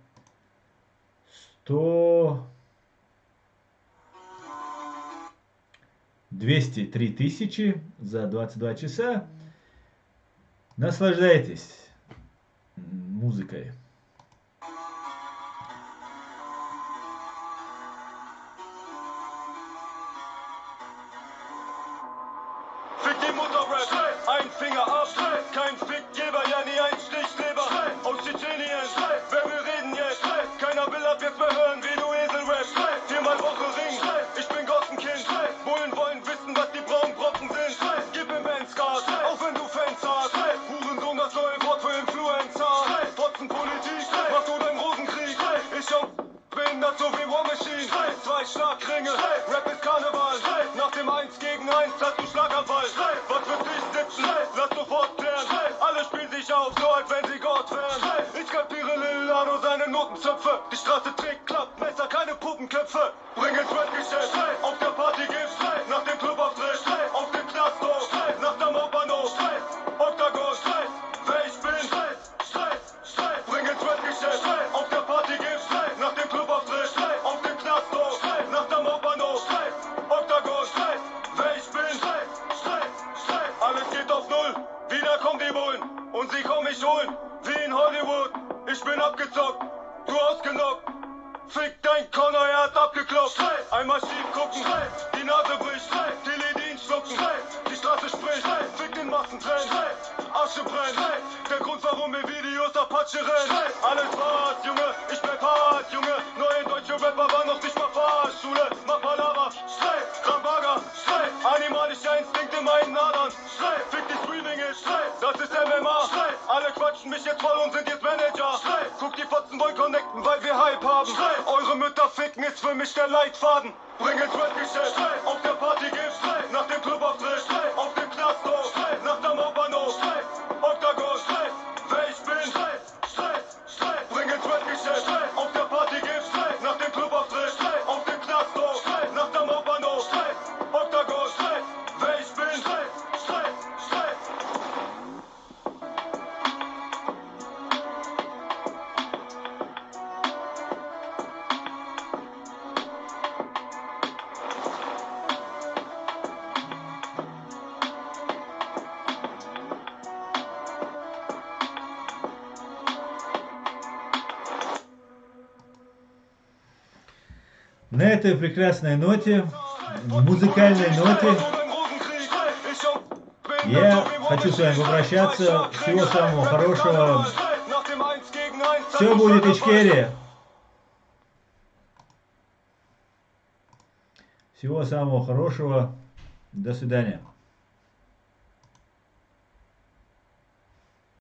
203 тысячи за 22 часа. Наслаждайтесь музыкой. Fick die Mutter-Rap, ein Finger ab, kein Fickgeber, ja nie ein Stichleber. Aus Tschetschenien, wer will reden jetzt? Keiner will ab jetzt mehr hören, wie du Esel-Rap. Viermal Woche Ring, ich bin Gottenkind. Bullen wollen wissen, was die braunen Brocken sind. Gib ihm Gas, auch wenn du Fans hast. Hurensohn, das neue Wort für Influencer. Fotzenpolitik, mach du deinen Rosenkrieg. Ich schau behindert so wie War Machine. 2 Schlagringe, Rap ist Karneval. Nach dem 1 gegen 1 hast du Schlaganfall. Was wird dich sitzen? Lass sofort klären. Alle spielen sich auf, so als wenn sie Gott wären. Ich kapiere Lil Lano seine Notenzöpfe. Die Straße trägt Klappmesser, keine Puppenköpfe. Bring ins Wettgeschäft, auf der Party gibt's nach dem Clubauftritt, auf dem Knasthof, nach dem Hauptbahnhof, Oktagon, wer ich bin, bring ins Wettgeschäft, auf der Party gibt's nach dem Clubauftritt, auf dem Knasthof, nach dem Hauptbahnhof, Oktagon, wer ich bin, alles geht auf Null, wieder kommen die Bullen und sie kommen mich holen, wie in Hollywood, ich bin abgezockt, du ausgenockt. Fick dein Connor, er hat abgeklopft. Einmal schief gucken, die Nase bricht, die Ledin schlucken, die Straße spricht, fick den Massentrend, Asche brennt, der Grund warum wir Videos Apache rennen. Alles war's, Junge, ich bleib hart, Junge, neue deutsche Rapper waren noch nicht mal Fahrschule. Mach Palava, Rambaga, animalischer Instinkt in meinen Adern, fick die Streaming-Ish, das ist MMA, alle quatschen mich jetzt voll und sind jetzt Manager. Guck, die Fotzen wollen connecten, weil wir Hype haben. Eure Mütter ficken ist für mich der Leitfaden. Bring ins Wettgeschäft, auf der Party gibt's nach dem Clubauftritt, auf dem Knasthof, nach dem Hauptbahnhof, Oktagon, wer ich bin, bring ins Wettgeschäft, auf der Party gibt's nach dem Clubauftritt, auf dem Knasthof, nach dem Hauptbahnhof, Oktagon, wer ich bin, На этой прекрасной ноте, музыкальной ноте, я хочу с вами попрощаться. Всего самого хорошего. Все будет Ичкерия. Всего самого хорошего. До свидания.